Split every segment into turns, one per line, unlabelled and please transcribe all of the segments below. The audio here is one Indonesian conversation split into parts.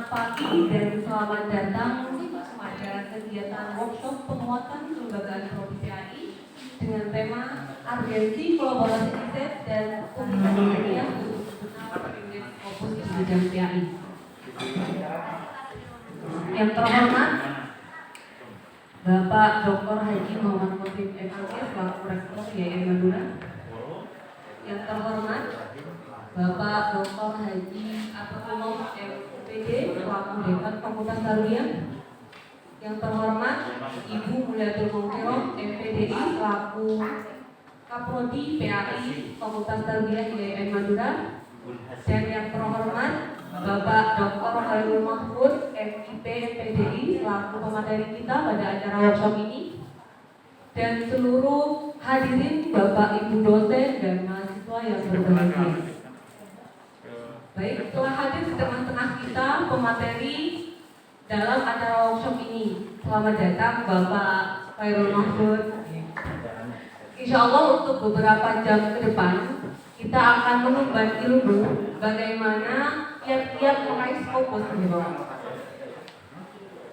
Selamat pagi dan selamat datang pada kegiatan workshop penguatan kelembagaan Prodi PAI dengan tema urgensi kolaborasi riset dan publikasi ilmiah untuk mengenal fokus di bidang PAI. Yang terhormat Bapak Dr. Haji Muhammad Khotim MPD selaku Rektor IAIN Madura. Yang terhormat Bapak Dr. Haji Atullah MPD selaku Dekan Fakultas Tarbiyah. Yang terhormat Ibu Mulyatul Mongkero MPDI selaku Kaprodi PAI Fakultas Tarbiyah IAIN Madura. Dan yang terhormat Bapak Dr. Khairul Mahfud MIP MPDI selaku pemateri kita pada acara workshop ini. Dan seluruh hadirin Bapak Ibu dosen dan mahasiswa yang berbahagia. Baik, telah hadir di tengah-tengah kita pemateri dalam acara workshop ini. Selamat datang Bapak Khairul Mahfud. Insya Allah untuk beberapa jam ke depan kita akan mengemban ilmu bagaimana kiat-kiat meraih fokus di bawah.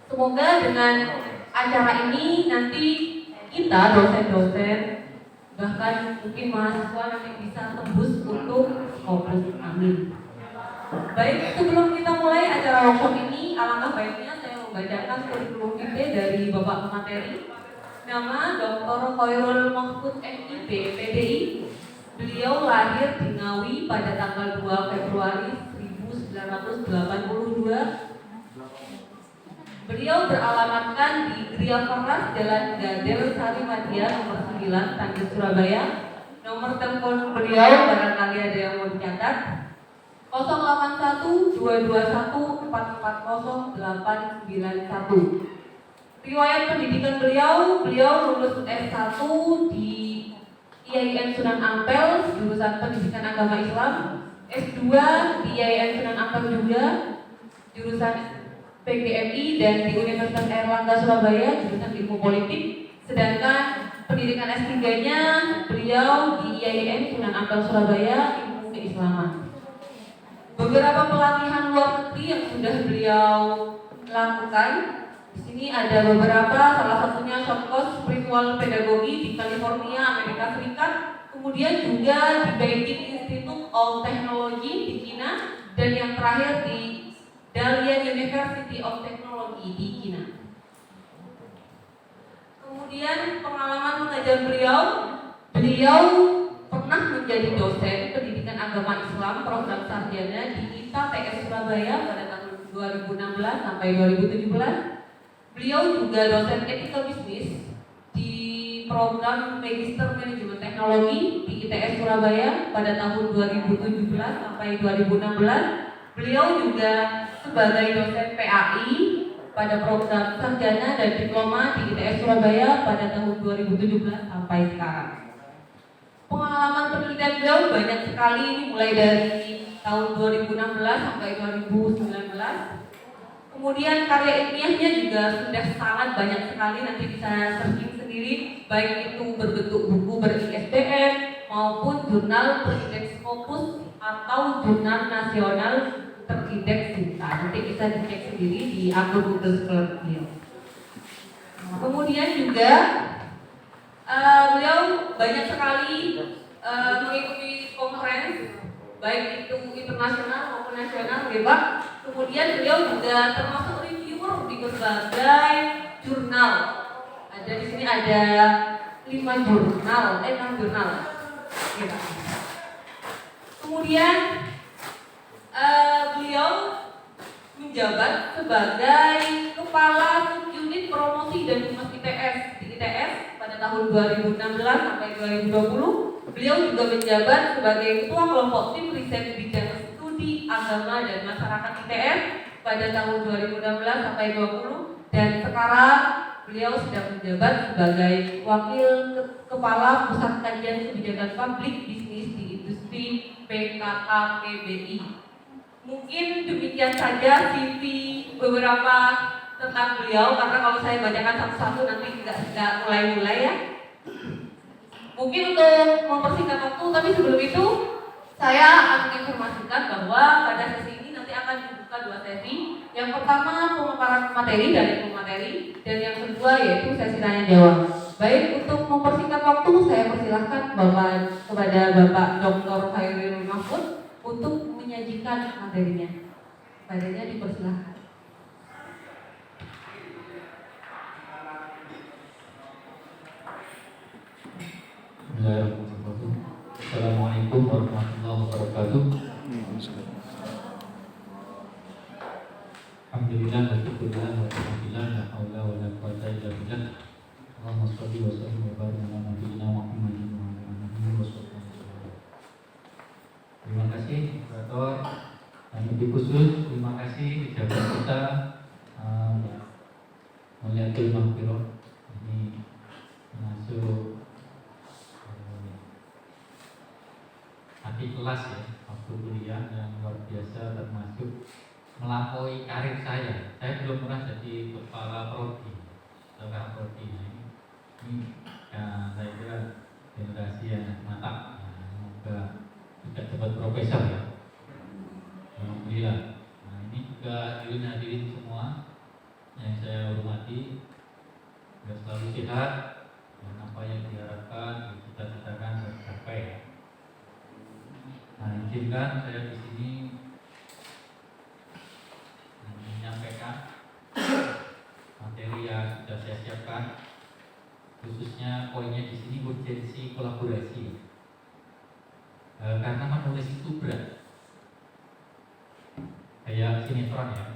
Semoga dengan acara ini nanti kita dosen-dosen bahkan mungkin mahasiswa nanti bisa tembus untuk fokus. Amin. Baik, sebelum kita mulai acara workshop ini, alangkah baiknya saya membacakan kurikulum vitae dari Bapak pemateri. Nama Dr. Khairul Mahfud MIP PDI. Beliau lahir di Ngawi pada tanggal 2 Februari 1982. Beliau beralamatkan di Gria Keras Jalan Gader Sari Madia nomor 9 Tanggerang Surabaya. Nomor telepon beliau barangkali ada yang mau dicatat 081 221 440 891. Riwayat pendidikan beliau lulus S1 di IAIN Sunan Ampel jurusan Pendidikan Agama Islam, S2 di IAIN Sunan Ampel juga jurusan PGMI dan di Universitas Airlangga Surabaya jurusan Ilmu Politik. Sedangkan pendidikan S3-nya beliau di IAIN Sunan Ampel Surabaya Ilmu Keislaman. Beberapa pelatihan luar negeri yang sudah beliau lakukan. Di sini ada beberapa, salah satunya short course spiritual pedagogi di California, Amerika Serikat. Kemudian juga di Beijing Institute of Technology di China. Dan yang terakhir di Dalian University of Technology di China. Kemudian pengalaman mengajar beliau pernah menjadi dosen pendidikan agama Islam program sarjana di ITA TS Surabaya pada tahun 2016 sampai 2017. Beliau juga dosen ethical business di program Magister Manajemen Teknologi di ITS Surabaya pada tahun 2017 sampai 2016. Beliau juga sebagai dosen PAI pada program sarjana dan diploma di ITS Surabaya pada tahun 2017 sampai sekarang. Pengalaman penelitian beliau banyak sekali, ini mulai dari tahun 2016 sampai 2019. Kemudian karya ilmiahnya juga sudah sangat banyak sekali, nanti bisa searching sendiri, baik itu berbentuk buku ber-ISBN maupun jurnal berindeks Scopus atau jurnal nasional terindeks CINTA. Nanti bisa dicek sendiri di akun Google Scholar beliau. Kemudian juga beliau banyak sekali mengikuti konferensi baik itu internasional maupun nasional, Pak. Kemudian beliau juga termasuk reviewer di berbagai jurnal. Ada di sini ada 6 jurnal. Ya, Pak. Kemudian beliau menjabat sebagai Kepala Subunit Promosi dan Humas ITS di ITS pada tahun 2016 sampai 2020. Beliau juga menjabat sebagai Ketua Kelompok Tim Riset Bidang Studi Agama dan Masyarakat ITS pada tahun 2016 sampai 2020 dan sekarang beliau sedang menjabat sebagai Wakil Kepala Pusat Kajian Kebijakan Public Business di Industri PKKPBI. Mungkin demikian saja CV beberapa tentang beliau, karena kalau saya bacakan satu-satu nanti nggak mulai-mulai ya. Mungkin untuk mempersingkat waktu, tapi sebelum itu saya akan menginformasikan bahwa pada sesi ini nanti akan dibuka membuka 2 sesi. Yang pertama pemaparan materi dari pemateri, dan yang kedua yaitu sesi tanya jawab. Baik, untuk mempersingkat waktu saya persilahkan kepada Bapak Dr. Khairul Mahfud untuk menyajikan materinya. Materinya dipersilahkan.
Bismillahirrahmanirrahim. Assalamualaikum warahmatullahi wabarakatuh. Alhamdulillah wa syukurillah wa alhamdulillah la haula wa la quwwata illa billah. Allahumma shalli wa sallim wa barik ala nabiyyina Muhammadin wa ala alihi wa sahbihi. Terima kasih moderator dan lebih khusus terima kasih pejabat kita Muliatul Maghfirah ini masuk adik kelas ya waktu kuliah yang luar biasa, termasuk melampaui karir saya. Saya belum pernah jadi kepala prodi atau prodi. Ini ya, saya kira generasi yang matang. Semoga tidak cepat profesor ya. Alhamdulillah. Nah, ini juga hadirin semua yang saya hormati, semoga selalu sehat dan apa yang diharapkan dicita-citakan tercapai. Nah, izinkan saya di sini menyampaikan materi yang sudah saya siapkan, khususnya poinnya di sini urgensi kolaborasi. Karena menulis itu berat, kayak sinetron ya.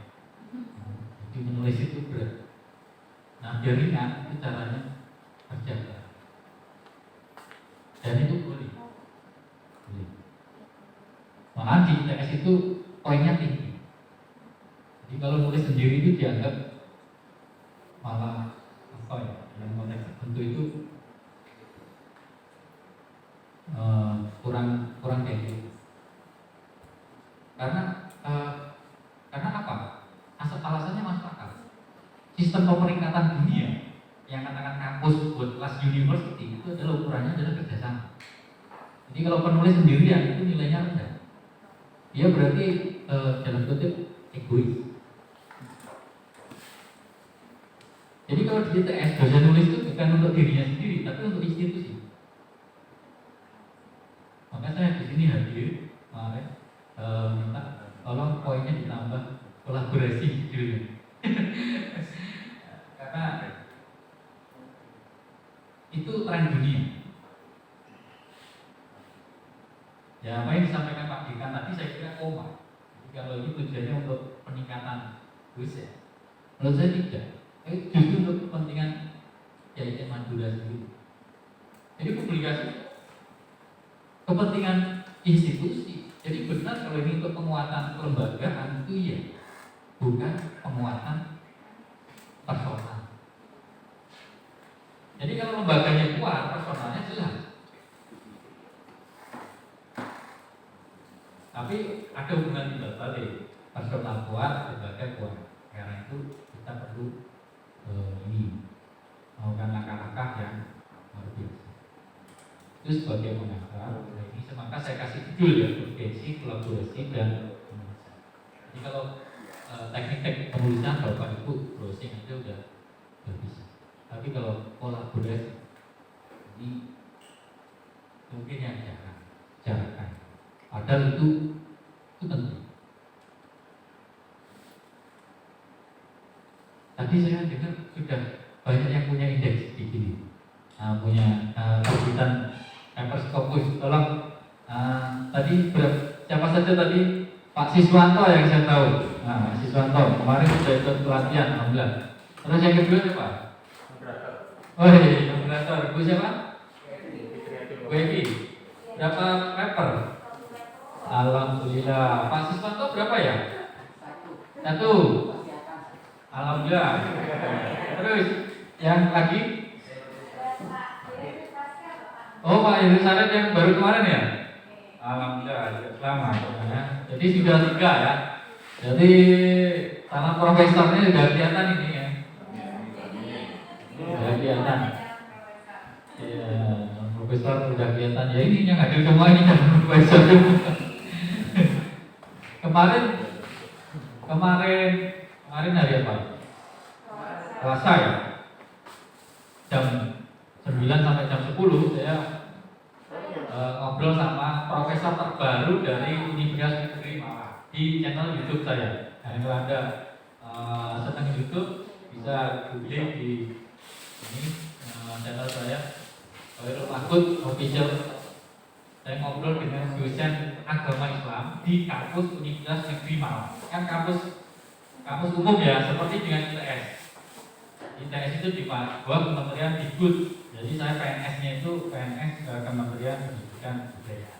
Jadi menulis itu berat. Nah, biar ringan itu caranya kerja, dan itu boleh. Malah di ITS itu poinnya tinggi. Jadi kalau nulis sendiri itu dianggap malah apa ya, dalam konteks tertentu itu kurang kayak gitu. Karena apa? Alasannya masuk akal. Sistem pemeringkatan dunia yang katakan kampus buat kelas university itu adalah ukurannya adalah kerjasama. Jadi kalau penulis sendirian itu nilainya rendah. Dia berarti dalam kutip egois. Jadi kalau di ITS dosen nulis itu bukan untuk dirinya sendiri, tapi untuk institusi. Maka saya di sini hadir kemarin minta tolong poinnya ditambah kolaborasi gitu. Karena itu tren dunia. Ya, apa yang disampaikan Pak Dekan tadi saya kira koma. Jadi kalau ini tujuannya untuk peningkatan dosen, menurut saya tidak. Justru untuk kepentingan IAIN Madura sendiri. Jadi publikasi kepentingan institusi. Jadi benar kalau ini untuk penguatan kelembagaan itu ya, bukan penguatan personal. Jadi kalau lembaganya kuat, personalnya jelas. Tapi ada hubungan timbal balik, personal kuat, lembaga kuat. Karena itu kita perlu melakukan langkah-langkah yang luar biasa. Itu sebagai pengantar. Ini semaka saya kasih judul ya, urgensi, kolaborasi dan penulisan. Jadi kalau teknik-teknik penulisan Bapak Ibu browsing aja udah bisa. Tapi kalau kolaborasi ini mungkin yang jarang. Padahal itu penting. Tadi saya dengar sudah banyak yang punya indeks di sini, punya terbitan Papers Scopus. Tolong tadi siapa saja tadi? Pak Siswanto yang saya tahu. Pak Siswanto kemarin sudah ikut pelatihan, alhamdulillah. Terus yang kedua siapa? Oh iya, moderator. Bu siapa? Bu Evi. Berapa paper? Alhamdulillah. Pak Siswanto berapa ya? Satu. Alhamdulillah. Terus yang lagi? Oh, Pak Yerusalem yang baru kemarin ya? Alhamdulillah, selamat ya. Jadi sudah 3 ya. Jadi tangan profesornya sudah kelihatan ini ya. Sudah kelihatan. Iya, profesor sudah kelihatan. Ya ini yang hadir semua ini kan profesor. Kemarin Kemarin hari apa? Selasa ya. Jam 9 sampai jam 10 saya ngobrol sama profesor terbaru dari Universitas Negeri Malang di channel YouTube saya. Nah, kalau Anda senang YouTube bisa googling di ini channel saya, Khairul Mahfud Official. Saya ngobrol dengan dosen agama Islam di kampus Universitas Negeri Malang. Kan kampus umum ya, seperti dengan ITS. ITS itu di bawah Kementerian Dikbud. Jadi saya PNS-nya itu PNS Kementerian Pendidikan Budaya.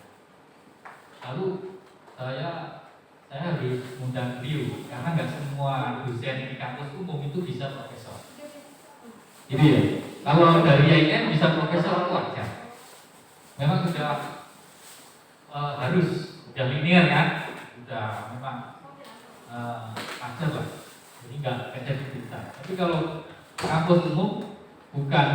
Lalu saya harus undang beliau karena nggak semua dosen di kampus umum itu bisa profesor. Jadi ya, kalau dari IAIN bisa profesor itu wajar. Memang sudah harus udah linear kan, udah memang wajar lah. Jadi nggak kecil kita. Tapi kalau kampus umum bukan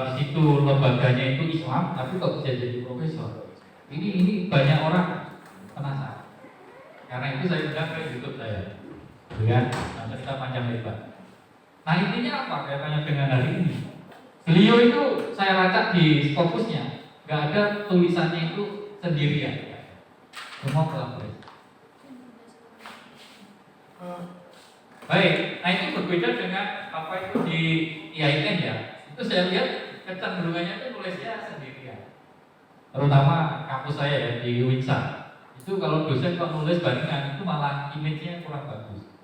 di situ lembaganya itu Islam, tapi kok bisa jadi profesor? Ini banyak orang penasaran. Karena itu saya undang ke YouTube saya dengan cerita panjang lebar. Nah intinya apa kaitannya dengan hari ini? Beliau itu saya lacak di Scopusnya, nggak ada tulisannya itu sendirian, semua kolaborasi. Baik, nah itu berbeda dengan apa itu di IAIN ya. Itu saya lihat kecenderungannya itu nulisnya sendirian. Terutama kampus saya ya di Winsa. Itu kalau dosen kok nulis barengan itu malah image-nya kurang bagus.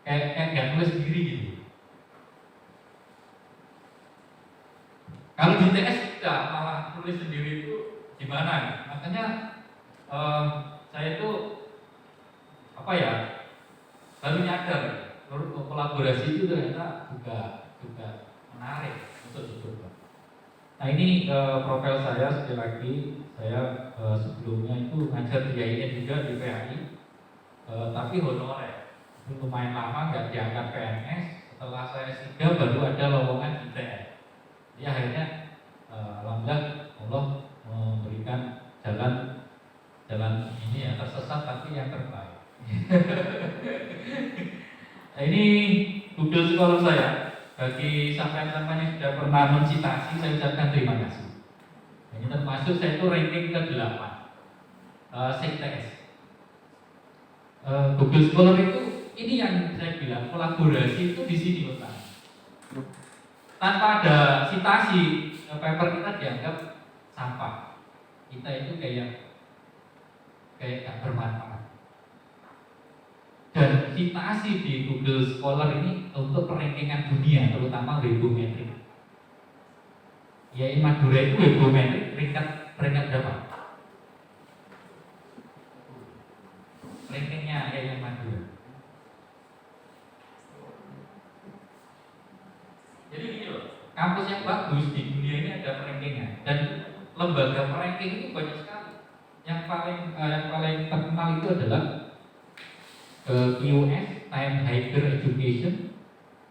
Kayak nggak nulis sendiri gitu. Kalau di TS tidak malah nulis sendiri itu gimana? Makanya saya itu apa ya baru nyadar kolaborasi itu ternyata juga menarik untuk dicoba. Nah ini profil saya sekali lagi, saya sebelumnya itu ngajar di IAIN juga di PAI, tapi honorer. Itu lumayan lama nggak diangkat PNS. Setelah saya S3 baru ada lowongan ITN. Jadi akhirnya alhamdulillah Allah memberikan jalan ini ya tersesat tapi yang terbaik. Nah, ini Google Scholar saya. Bagi sampai-sampai yang sudah pernah mensitasi, saya ucapkan terima kasih. Ini termasuk saya itu ranking ke-8 CTS. Google Scholar itu ini yang saya bilang kolaborasi itu di sini letak. Tanpa ada citasi paper kita dianggap sampah. Kita itu kayak gak bermanfaat. Dan citasi di Google Scholar ini untuk perankingan dunia, terutama webometrik. Ya, Madura itu webometrik peringkat berapa? Rankingnya ya Madura. Jadi gini loh, kampus yang bagus di dunia ini ada rankingnya dan lembaga ranking itu banyak sekali. Yang paling terkenal itu adalah QS, Time Higher Education.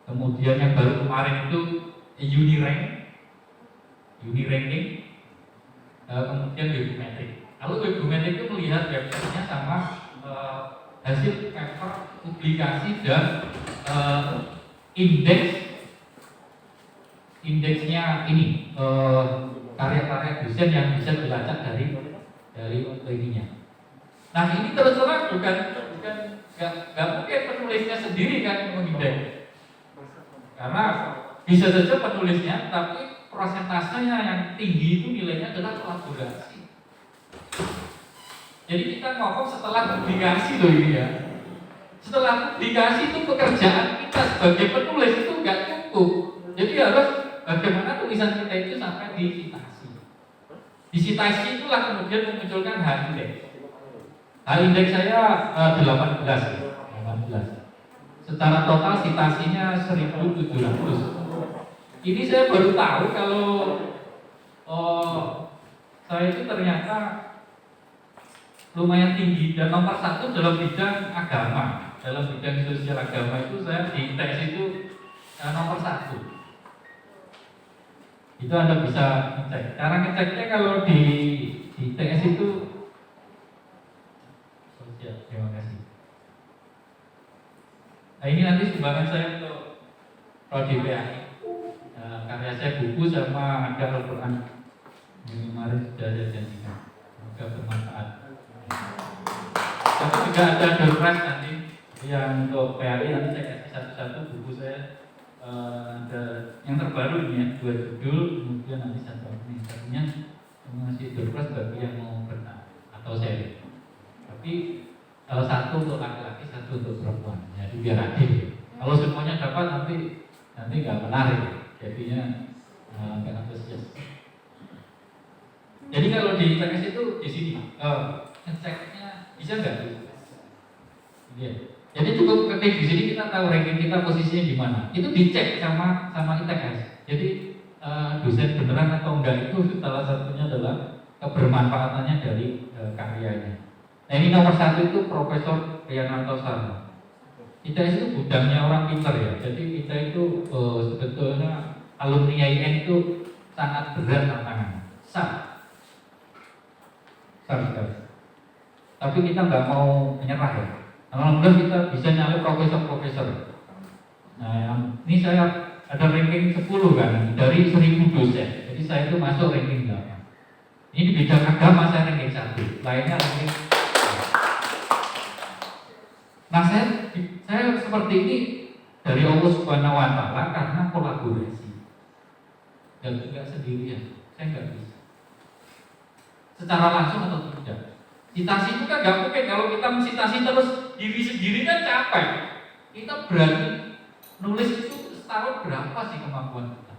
Kemudian yang baru kemarin itu Uniranking, kemudian Webometric. Lalu Webometric itu melihat websitenya sama hasil paper, publikasi dan indeksnya ini karya-karya dosen yang bisa dilacak dari ininya. Nah ini terus terang bukan nggak mungkin penulisnya sendiri kan mengindeks, karena bisa saja penulisnya, tapi prosentasenya yang tinggi itu nilainya adalah kolaborasi. Jadi kita ngomong setelah publikasi loh ini ya. Setelah publikasi itu pekerjaan kita sebagai penulis itu nggak cukup. Jadi harus bagaimana tulisan kita itu sampai disitasi. Disitasi itulah kemudian memunculkan H-index. H-index saya 18. Secara total citasinya 1.700. Ini saya baru tahu kalau saya itu ternyata lumayan tinggi dan nomor 1 dalam bidang agama, dalam bidang sosial agama itu saya di tes itu nomor 1. Itu Anda bisa ngecek. Cara ngeceknya kalau di TS itu sosial. Terima kasih. Nah ini nanti sumbangan saya untuk Prodi PAI. Karya saya buku sama ada Al-Quran yang kemarin sudah saya janjikan. Semoga bermanfaat. Tapi juga ada doorpress nanti yang untuk PAI nanti saya kasih satu-satu buku saya. Ada yang terbaru ini ya, 2 judul, kemudian nanti satu administrasinya masih doorpress bagi yang mau bertanya atau sharing. Tapi satu untuk laki-laki, satu untuk perempuan. Jadi biar adil. Kalau semuanya dapat nanti nggak menarik. Jadinya nggak antusias. Jadi kalau di PKS itu di sini ngeceknya bisa nggak? Iya. Jadi cukup ketik di sini kita tahu ranking kita posisinya di mana. Itu dicek sama ITKS. Jadi dosen beneran atau enggak itu salah satunya adalah kebermanfaatannya dari karyanya. Nah ini nomor 1 itu Profesor Riananto Sarno. ITS itu gudangnya orang pintar ya. Jadi kita itu sebetulnya alumni IAIN itu sangat berat tantangan. Sangat sekali. Tapi kita nggak mau menyerah ya. Alhamdulillah kita bisa nyalip profesor. Nah ini saya ada ranking 10 kan dari 1000 dosen. Jadi saya itu masuk ranking 8. Ini di bidang agama saya ranking 1. Lainnya ranking. Nah saya seperti ini dari Allah Subhanahu Wa Taala karena kolaborasi dan juga sendirian. Saya nggak bisa secara langsung atau tidak. Citasi itu kan nggak mungkin kalau kita mencitasi terus diri sendiri kan capek. Kita berani nulis itu setahun berapa sih kemampuan kita?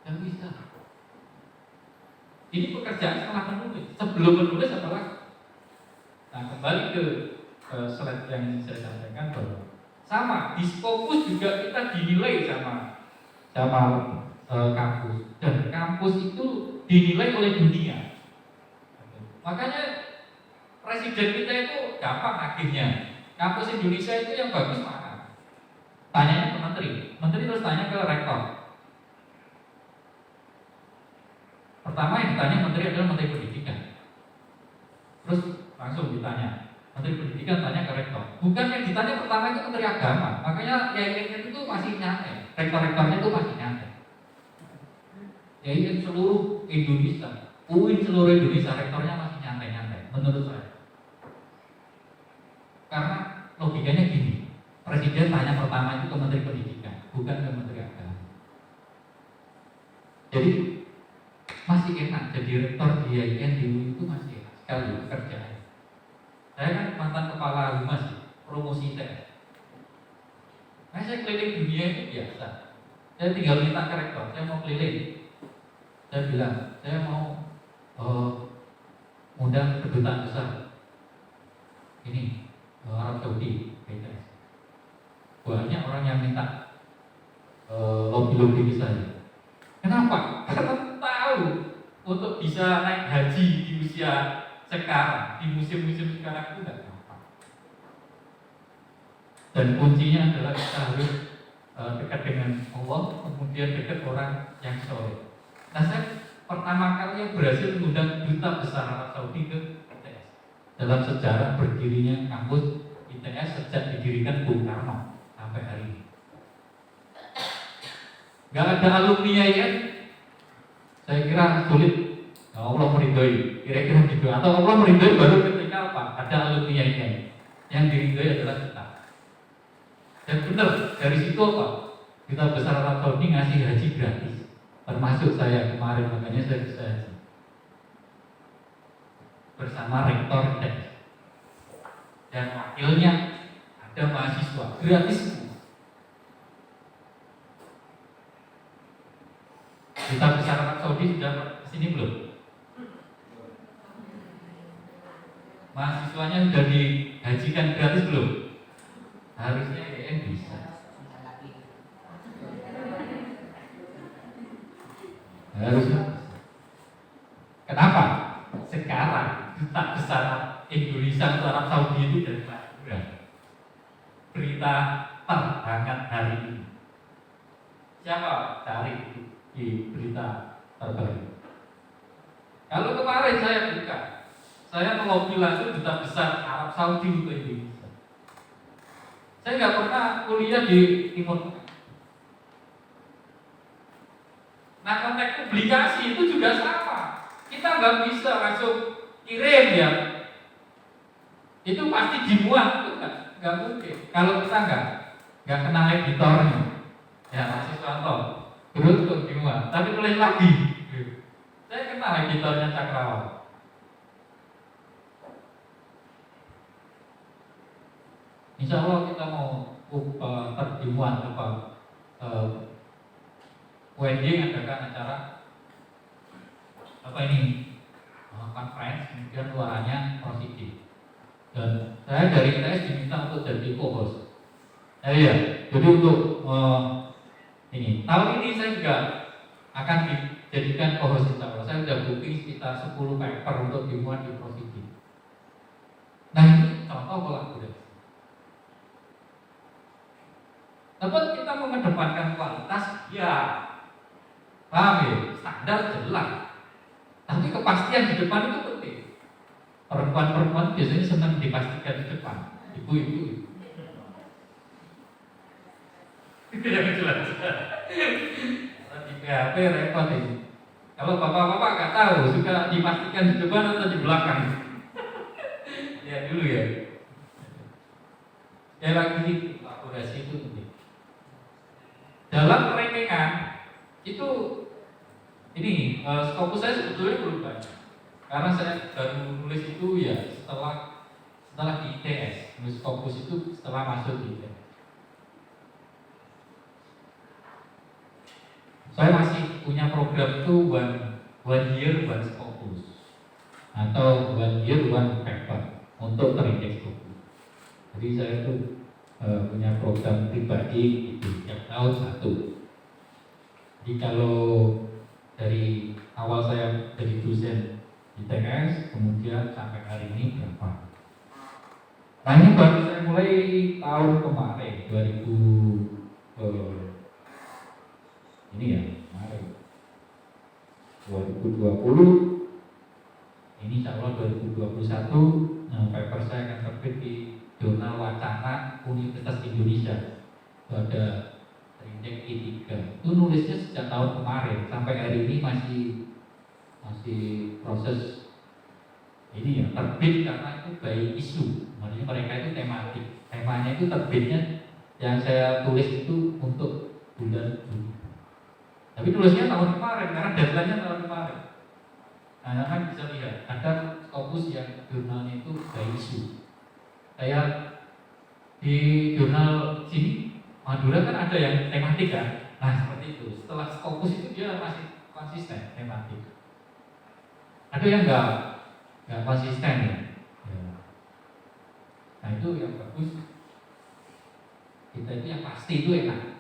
Nggak bisa. Ini pekerjaan setelah menulis. Sebelum menulis adalah. Nah kembali ke slide yang saya sampaikan bahwa sama di Scopus juga kita dinilai sama kampus dan kampus itu dinilai oleh dunia. Makanya presiden kita itu gampang akhirnya. Kampus Indonesia itu yang bagus mana? Tanyanya ke menteri terus tanya ke rektor. Pertama yang ditanya menteri adalah menteri pendidikan. Terus langsung ditanya menteri pendidikan tanya ke rektor. Bukan yang ditanya pertama itu menteri agama. Makanya IAIN itu masih nyantai. Rektor-rektornya itu masih nyantai. IAIN seluruh Indonesia, UIN seluruh Indonesia rektornya masih nyantai-nyantai. Menurut saya. Karena logikanya gini. Presiden tanya pertama itu ke menteri pendidikan, bukan ke menteri agama. Jadi masih enak jadi rektor di IAIN di UI itu masih enak sekali kerjaan. Saya kan mantan kepala humas promosi ITS. Nah saya keliling dunia itu biasa. Saya tinggal minta ke rektor, saya mau keliling. Saya bilang, saya mau undang kedutaan besar ini Arab Saudi ITS. Banyak orang yang minta lobby-lobby ke saya. Kenapa? Karena tahu untuk bisa naik haji di usia sekarang, di musim-musim sekarang itu tidak gampang. Dan kuncinya adalah kita harus dekat dengan Allah, kemudian dekat orang yang soleh. Nah saya pertama kali yang berhasil mengundang duta besar Arab Saudi ke ITS dalam sejarah berdirinya kampus ITS sejak didirikan Bung Karno sampai hari ini. Gak ada alumni ya, saya kira sulit. Allah meridhoi, kira-kira gitu. Atau Allah meridhoi baru ketika apa? Ada alumni yang diridhoi adalah kita. Dan benar dari situ apa? Kita besar Arab Saudi ngasih haji gratis, termasuk saya kemarin, makanya saya bisa haji bersama rektor ITS dan wakilnya ada mahasiswa gratis. Kita besar Arab Saudi sudah kesini belum? Mahasiswanya sudah dihajikan gratis belum? Harusnya IAIN bisa. Harusnya. Kenapa? Sekarang duta besar Indonesia untuk Arab Saudi itu dari Madura. Berita terhangat hari ini. Siapa? Cari di berita terbaru. Kalau kemarin saya buka, saya melobi langsung duta besar Arab Saudi untuk Indonesia. Saya nggak pernah kuliah di Timur Tengah. Nah, konteks publikasi itu juga sama. Kita nggak bisa langsung kirim ya. Itu pasti dimuat, itu nggak mungkin. Kalau kita nggak kenal editornya, ya masih contoh, terus tuh dimuat. Tapi tulis lagi. Saya kenal editornya Cakrawala. Insya Allah kita mau terdimuat UNJ mengadakan acara conference, kemudian suaranya positif. Dan saya dari ITS diminta untuk jadi co-host. Iya, jadi untuk ini tahun ini saya juga akan dijadikan co-host insya Allah. Saya sudah booking sekitar 10 paper untuk dimuat di positif. Nah ini contoh kolaborasi. Dapat kita mengedepankan kualitas, ya paham ya, standar jelas. Tapi kepastian di depan itu penting. Perempuan-perempuan biasanya senang dipastikan di depan. Ibu-ibu. Yang jelas. Di PHP repot ini. Kalau bapak-bapak nggak tahu suka dipastikan di depan atau di belakang. Ya dulu ya. Ya lagi kolaborasi itu penting. Dalam rankingan itu ini skopus saya sebetulnya belum banyak karena saya baru nulis itu ya setelah di ITS. Nulis skopus itu setelah masuk di ITS. Saya masih punya program itu one year one skopus atau one year one paper untuk terindeks skopus. Jadi saya itu punya program pribadi itu tiap tahun satu. Jadi kalau dari awal saya jadi dosen di TKS, kemudian sampai hari ini berapa? Nah ini baru saya mulai tahun kemarin 2020 ini insya Allah 2021 paper saya akan terbit di Jurnal Wacana Universitas Indonesia. Itu ada terindeks I3. Itu nulisnya sejak tahun kemarin sampai hari ini masih proses ini ya, terbit karena itu by isu. Maksudnya mereka itu tematik. Temanya itu terbitnya yang saya tulis itu untuk bulan Juni. Tapi tulisnya tahun kemarin karena deadline-nya tahun kemarin. Nah, kan bisa lihat ada skopus yang jurnalnya itu by isu. Kayak di jurnal sini Madura kan ada yang tematik kan. Nah seperti itu. Setelah skopus itu dia masih konsisten tematik. Ada yang nggak konsisten ya. Nah itu yang bagus. Kita itu yang pasti itu enak.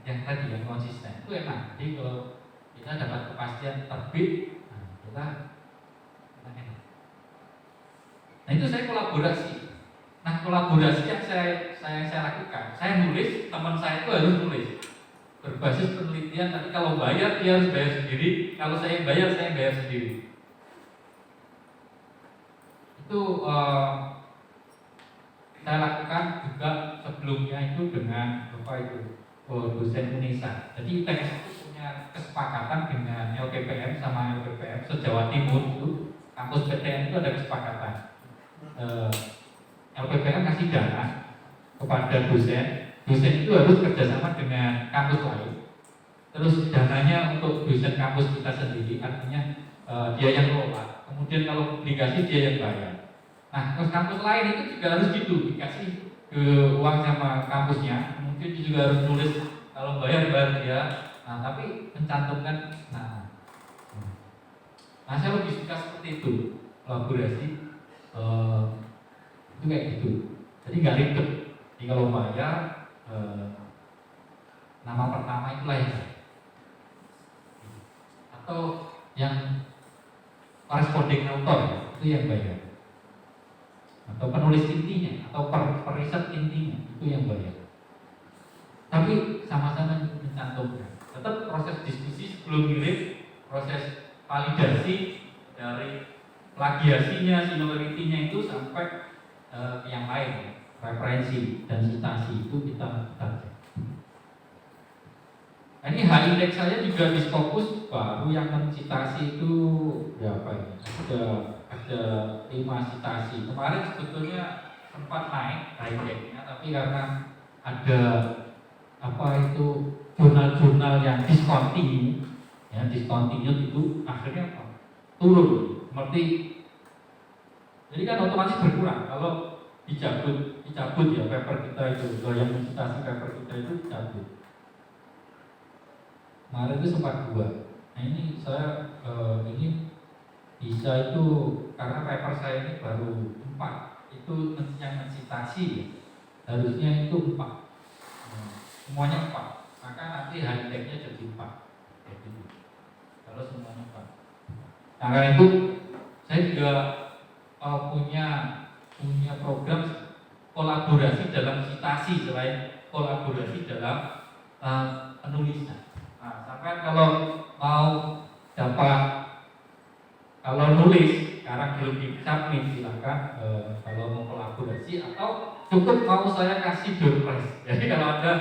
Yang tadi yang konsisten itu enak. Jadi kalau kita dapat kepastian terbit, nah kita enak. Nah itu saya kolaborasi. Nah kolaborasi yang saya lakukan, saya nulis, teman saya itu harus nulis berbasis penelitian. Tapi kalau bayar dia harus bayar sendiri. Kalau saya bayar sendiri. Itu saya lakukan juga sebelumnya itu dengan dosen UNISA. Jadi ITS itu punya kesepakatan dengan LPPM sama LPPM se-Jawa Timur itu, kampus PTN itu ada kesepakatan. LPPM kasih dana kepada dosen itu harus kerjasama dengan kampus lain. Terus dananya untuk dosen kampus kita sendiri, artinya dia yang kelola. Kemudian kalau publikasi dia yang bayar. Nah, terus kampus lain itu juga harus gitu, dikasih ke uang sama kampusnya. Kemudian dia juga harus nulis kalau bayar dia. Nah, tapi mencantumkan. Nah saya lebih suka seperti itu, kolaborasi itu kayak gitu. Jadi nggak ribet. Jadi kalau bayar nama pertama itulah yang atau yang corresponding author itu yang bayar, atau penulis intinya atau periset intinya itu yang bayar. Tapi sama-sama mencantumkan. Tetap proses diskusi sebelum kirim, proses validasi dari plagiasinya, similarity-nya itu sampai yang lain. referensi dan citasi itu kita cek. Nah, ini H-index saya juga di Scopus baru yang mencitasi itu berapa ini? Ada 5 citasi. Kemarin sebetulnya sempat naik H-indexnya, tapi karena ada apa itu jurnal-jurnal yang discontinue, ya discontinue itu akhirnya apa? Turun. Seperti jadi kan otomatis berkurang kalau dicabut ya paper kita itu, yang mencitasi paper kita itu dicabut. Kemarin itu sempat 2. Nah ini saya ini bisa itu karena paper saya ini baru 4. Itu yang mencitasi harusnya itu 4. Semuanya 4. Maka nanti H-indexnya jadi 4. Jadi kalau semuanya 4. Nah karena itu saya juga punya program kolaborasi dalam citasi selain kolaborasi dalam penulisan. Nah, sampai kalau mau dapat kalau nulis sekarang belum disubmit silakan kalau mau kolaborasi atau cukup mau saya kasih door prize. Jadi kalau Anda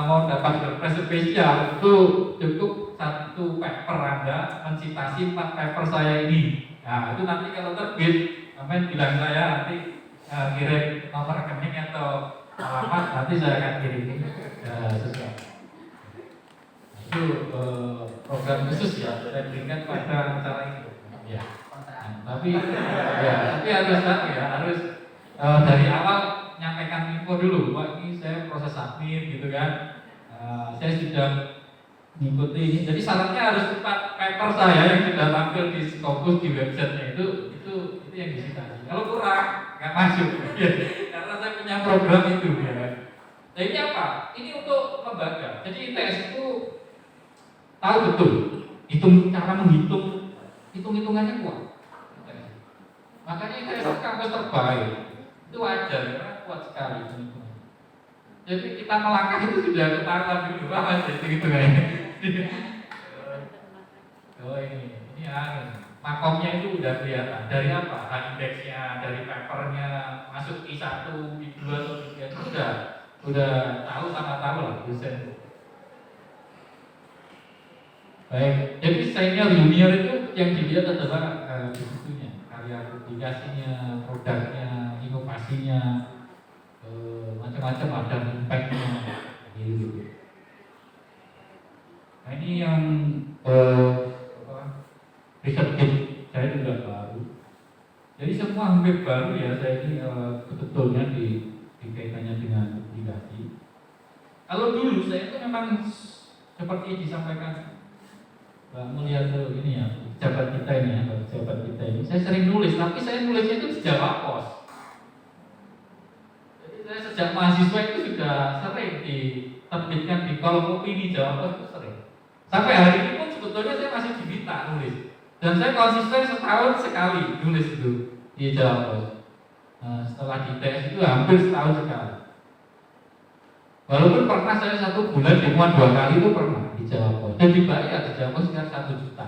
mau dapat door prize spesial itu cukup 1 paper Anda mencitasi 4 paper saya ini. Nah itu nanti kalau terbit sampai bilang saya nanti kirim nomor rekening atau alamat, nanti saya akan kirim sesuatu. Itu program khusus ya saya berikan pada acara ini. Ya. Tapi harus dari awal nyampaikan info dulu. Wah ini saya proses submit gitu kan. Saya sudah mengikuti ini. Jadi syaratnya harus 4 paper saya yang sudah tampil di Scopus di websitenya itu yang disitasi. Kalau kurang nggak masuk. Karena saya punya program itu ya kan. Nah ini apa? Ini untuk lembaga. Jadi ITS itu tahu betul cara menghitung hitungannya kuat. Makanya ITS itu kampus terbaik. Itu wajar karena kuat sekali hitungannya. Jadi kita melangkah itu sudah ketahuan dulu apa gitu kayaknya. Oh ini makomnya itu udah kelihatan dari apa? H-indexnya, dari papernya, masuk I1, I2 atau I3 itu udah tahu sama-tahu lah dosen. Baik, jadi senior junior itu yang dilihat adalah disitunya, karya publikasinya, produknya, inovasinya, macam-macam ada impact-nya, gitu. Nah ini yang research saya juga baru. Jadi semua hampir baru ya saya ini sebetulnya dikaitannya dengan publikasi. Kalau dulu saya itu memang seperti disampaikan Mbak Mulia ini ya, pejabat kita ini, saya sering nulis, tapi saya nulisnya itu di Jawa Pos. Jadi saya sejak mahasiswa itu sudah sering diterbitkan di kolom opini Jawa Pos itu sering. Sampai hari ini pun sebetulnya saya masih diminta nulis. Dan saya konsisten setahun sekali nulis itu di Jawa Pos. Setelah di ITS itu hampir setahun sekali. Walaupun pernah saya 1 bulan dimuat 2 kali itu pernah di Jawa Pos. Dan dibayar di Jawa Pos sekitar 1 juta.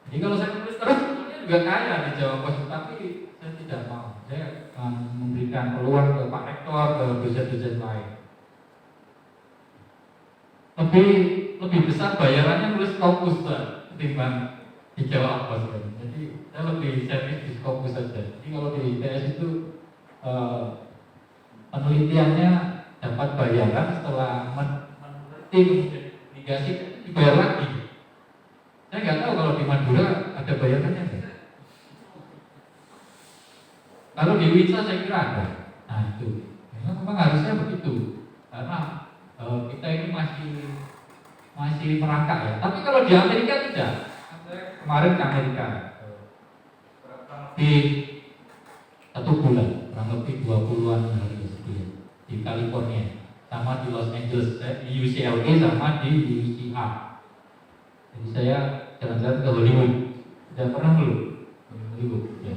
Jadi kalau saya nulis terus sebetulnya juga kaya di Jawa Pos, tapi saya tidak mau. Saya memberikan peluang ke Pak Rektor, ke dosen-dosen lain. Lebih besar bayarannya nulis Scopus ketimbang di Jawa Pos. Jadi saya lebih serius di Scopus saja. Jadi kalau di ITS itu penelitiannya dapat bayaran setelah meneliti investigasi dibayar lagi. Saya nggak tahu kalau di Madura ada bayarannya. Kalau di Wisa saya kira ada. Nah itu, memang harusnya begitu. Karena kita ini masih merangkak ya. Tapi kalau di Amerika tidak. Saya kemarin ke Amerika di 1 bulan, kurang lebih 20-an hari di California, sama di Los Angeles, di UCLA sama di UCA. Jadi saya jalan-jalan ke Hollywood. Sudah pernah belum? Hollywood. Ya.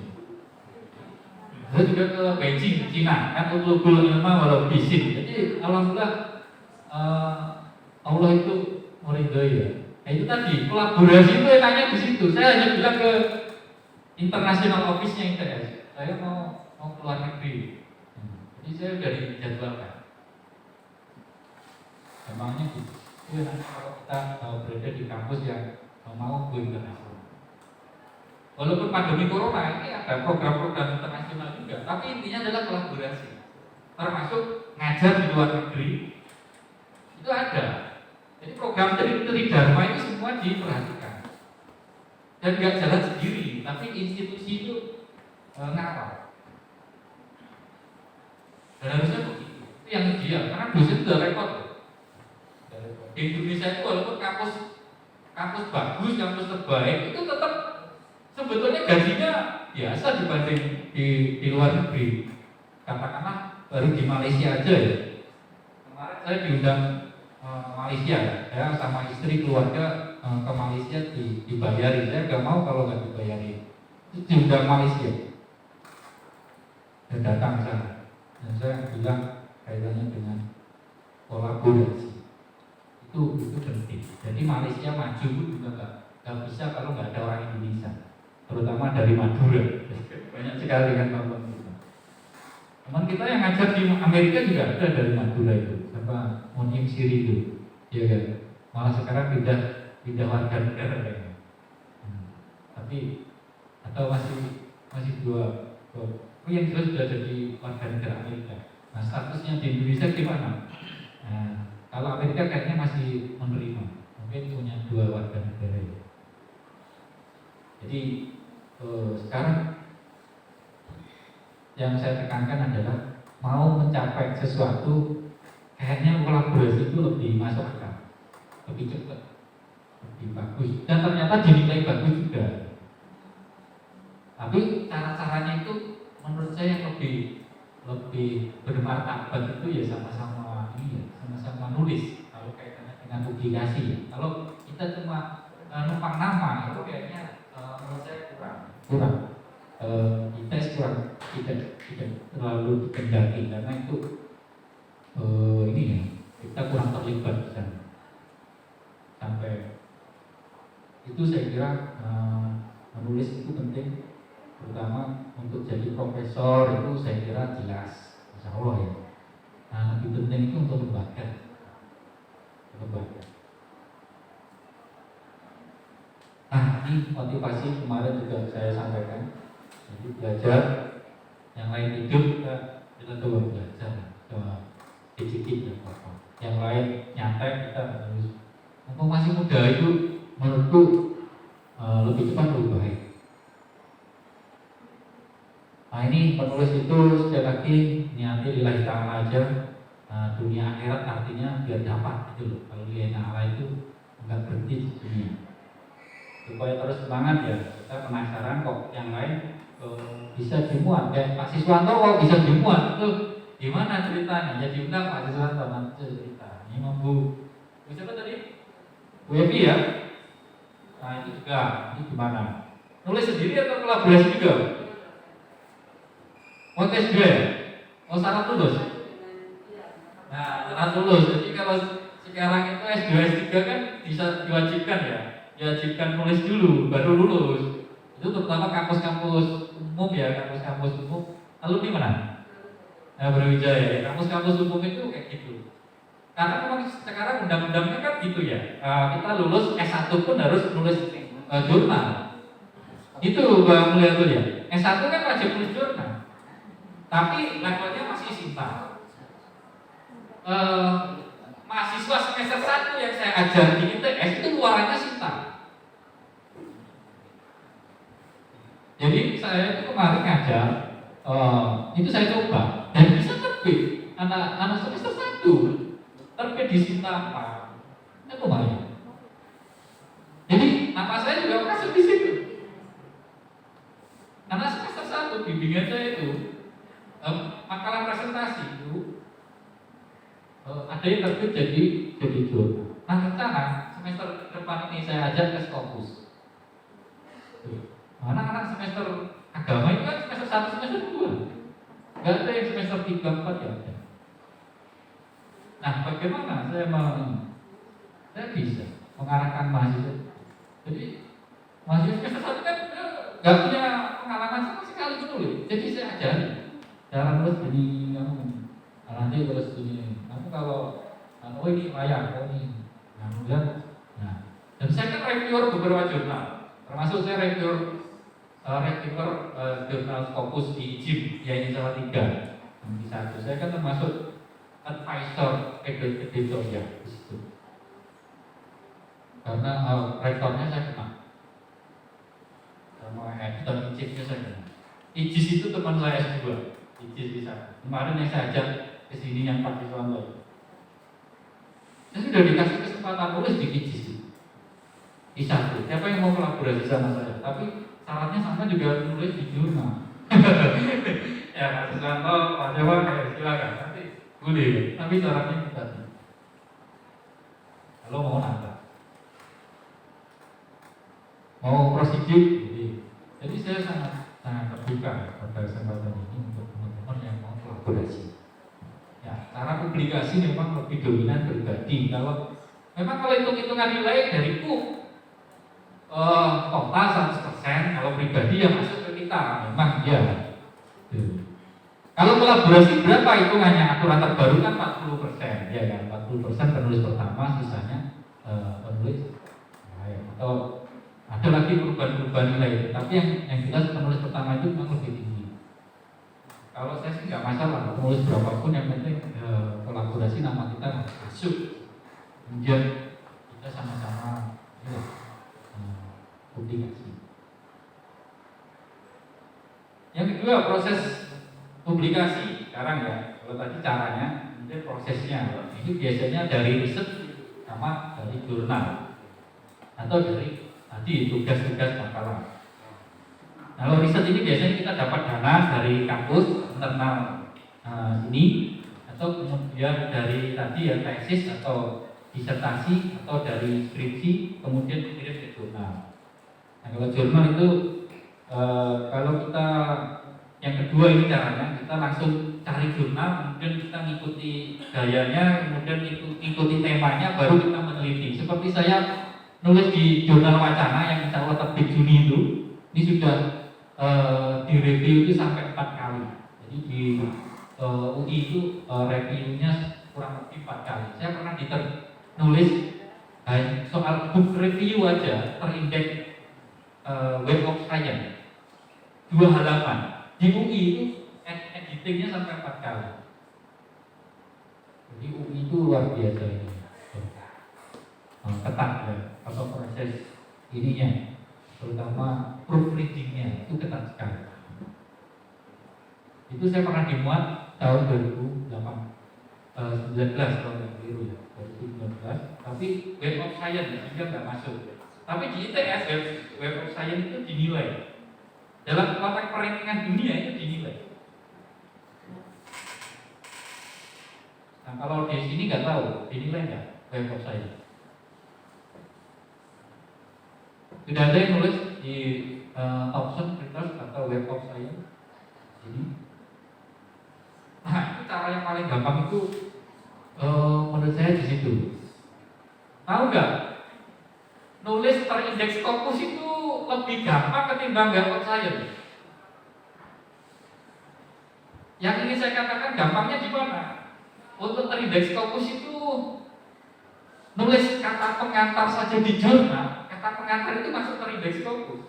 Saya juga ke Beijing, Cina, kan ulul ilma walau bisin. Jadi alhamdulillah Allah itu meridhoi ya. Nah itu tadi kolaborasi itu enaknya di situ. Saya hanya bilang ke international office-nya ITS, saya mau mau keluar negeri. Jadi saya udah dijadwalkan. Emangnya gitu. Kalau kita berada di kampus yang mau go internasional. Walaupun pandemi corona ini ada program-program internasional juga, tapi intinya adalah kolaborasi. Termasuk ngajar di luar negeri itu ada. Jadi program dari Tridharma itu semua diperhatikan dan nggak jalan sendiri, tapi institusi itu ngawal. Dan harusnya begitu. Itu yang ideal, karena dosen sudah repot. Di Indonesia itu walaupun kampus bagus, kampus terbaik, itu tetap sebetulnya gajinya biasa dibanding di luar negeri. Katakanlah baru di Malaysia aja ya. Kemarin saya diundang Malaysia, saya sama istri keluarga ke Malaysia dibayari. Saya nggak mau kalau nggak dibayari. Itu diundang Malaysia. Dan datang ke sana. Dan saya bilang kaitannya dengan kolaborasi. Itu penting. Jadi Malaysia maju juga nggak bisa kalau nggak ada orang Indonesia, terutama dari Madura. Banyak sekali kan teman kita. Teman kita yang ngajar di Amerika juga ada dari Madura itu, apa Monim Siri itu, ya kan. Malah sekarang pindah warga negara kayaknya. Tapi atau masih dua yang jelas sudah jadi warga negara Amerika. Nah statusnya di Indonesia gimana? Nah, kalau Amerika kayaknya masih menerima, mungkin punya 2 warga negara ya. Jadi sekarang yang saya tekankan adalah mau mencapai sesuatu, kayaknya kolaborasi itu lebih masuk akal, lebih cepat, lebih bagus, dan ternyata dinilai bagus juga. Tapi cara-caranya itu menurut saya yang lebih bermartabat itu ya sama-sama ini ya, sama-sama nulis. Kalau kaitannya dengan publikasi ya. Kalau kita cuma numpang nama itu kayaknya menurut saya kurang. Kita kurang tidak terlalu dikendaki karena itu ini ya, kita kurang terlibat di sana. Sampai itu saya kira menulis itu penting, terutama untuk jadi profesor itu saya kira jelas, insya Allah ya. Nah lebih penting itu untuk lembaga. Nah ini motivasi kemarin juga saya sampaikan. Jadi belajar, yang lain hidup kita coba belajar, coba dikit ya apa. Yang lain nyantai kita harus. Mumpung masih muda itu menurutku lebih cepat lebih baik. Nah ini penulis itu sekali lagi niati lillahi ta'ala aja. Dunia akhirat artinya biar dapat gitu loh. Kalau lillahi ta'ala itu enggak berhenti di dunia. Supaya terus semangat ya. Kita penasaran kok yang lain bisa dimuat. Kayak Pak Siswanto kok bisa dimuat itu gimana ceritanya? Ya diundang Pak Siswanto nanti cerita. Ini Bu siapa tadi? Bu Evi ya. Nah itu juga ini gimana? Nulis sendiri atau kolaborasi juga? Mau tes juga ya? Mau syarat lulus? Nah, syarat lulus. Jadi kalau sekarang itu S2, S3 kan bisa diwajibkan ya. Diwajibkan nulis dulu, baru lulus. Itu terutama kampus-kampus umum ya, kampus-kampus umum. Alumni mana? Nah, Brawijaya ya. Kampus-kampus umum itu kayak gitu. Karena memang sekarang undang-undangnya kan gitu ya. Kita lulus S1 pun harus nulis jurnal. Itu Bang Mulia tuh ya. S1 kan wajib nulis jurnal. Tapi levelnya masih simpan. Mahasiswa semester 1 yang saya ajar di ITS itu luarannya simpan. Jadi saya itu kemarin ngajar, itu saya coba dan bisa terbit anak semester 1 terbit di Sintapa. Itu lumayan. Jadi nama saya juga masuk di situ. Karena semester 1 bimbingan saya itu makalah presentasi itu ada yang terbit jadi jurnal. Nah rencana semester depan ini saya ajak ke Scopus. Anak-anak semester agama itu kan semester 1, semester 2. Gak ada yang semester 3, 4 ya ada. Nah bagaimana saya bisa mengarahkan mahasiswa. Jadi mahasiswa semester 1 kan gak punya pengalaman sama sekali menulis. Jadi saya ajari. cara nulis gini kamu, nanti terus gini, kamu kalau oh ini layak, oh ini, nah kemudian, nah, dan saya kan reviewer beberapa jurnal, termasuk saya reviewer jurnal Scopus di IJIP, ya ini salah 3, di 1. Saya kan termasuk advisor editorial di situ, karena rektornya saya kenal, sama editor IJIP-nya saya kenal. IJIS itu teman saya S2, IJIS di sana. Kemarin yang saya ajak ke sini yang Pak Iswanto. Saya sudah dikasih kesempatan nulis di IJIS di 1. Siapa yang mau kolaborasi sama saya? Tapi syaratnya sama juga nulis di jurnal. Ya Pak Iswanto, Pak Dewa, silakan. Nanti boleh. Tapi syaratnya kita. Kalau mau nambah, mau prosedur, jadi saya sangat terbuka pada kesempatan ini untuk teman-teman yang mau kolaborasi. Ya, cara publikasi memang lebih dominan pribadi. Kalau hitung-hitungan nilai dariku total 100%, kalau pribadi yang masuk ke kita memang ya. Kalau kolaborasi berapa hitungannya? Aturan terbaru kan 40%, ya kan? 40% penulis pertama, sisanya penulis atau ada lagi perubahan-perubahan nilai, tapi yang jelas penulis pertama itu memang lebih tinggi. Kalau saya sih nggak masalah, penulis berapapun yang penting kolaborasi nama kita masuk, kemudian kita sama-sama publikasi. Yang kedua, proses publikasi sekarang ya. Kalau tadi caranya, kemudian prosesnya. Ini biasanya dari riset sama dari jurnal atau dari tadi tugas-tugas makalah. Kalau riset ini biasanya kita dapat dana dari kampus internal ini, atau kemudian dari tadi ya tesis atau disertasi atau dari skripsi, kemudian dikirim ke jurnal. Nah kalau jurnal itu kalau kita yang kedua ini caranya kita langsung cari jurnal, kemudian kita ngikuti gayanya, kemudian ikuti temanya, baru kita meneliti. Seperti saya nulis di jurnal Wacana yang insya Allah terbit Juni itu, ini sudah direview itu sampai 4 kali. Jadi di UI itu reviewnya kurang lebih 4 kali. Saya pernah nulis soal book review aja terindeks Web of Science 2 halaman. Di UI itu editingnya sampai 4 kali. Jadi UI itu luar biasa ini. Ketat ya, atau proses ininya, terutama proofreadingnya itu ketat sekali. Itu saya pernah dimuat tahun 2019 kalau tidak keliru ya, 2019. Tapi Web of Science juga nggak masuk. Tapi di ITS Web of Science itu dinilai. Dalam konteks perankingan dunia itu dinilai. Nah kalau di sini nggak tahu dinilai nggak Web of Science. Sudah ada yang nulis di Thomson Reuters atau Web of Science ini. Nah itu cara yang paling gampang itu menurut saya di situ. Tahu nggak? Nulis terindeks Scopus itu lebih gampang ketimbang Web of Science. Yang ini saya katakan gampangnya di mana? Untuk terindeks Scopus itu nulis kata pengantar saja di jurnal. Kata pengantar itu masuk terindeks Scopus.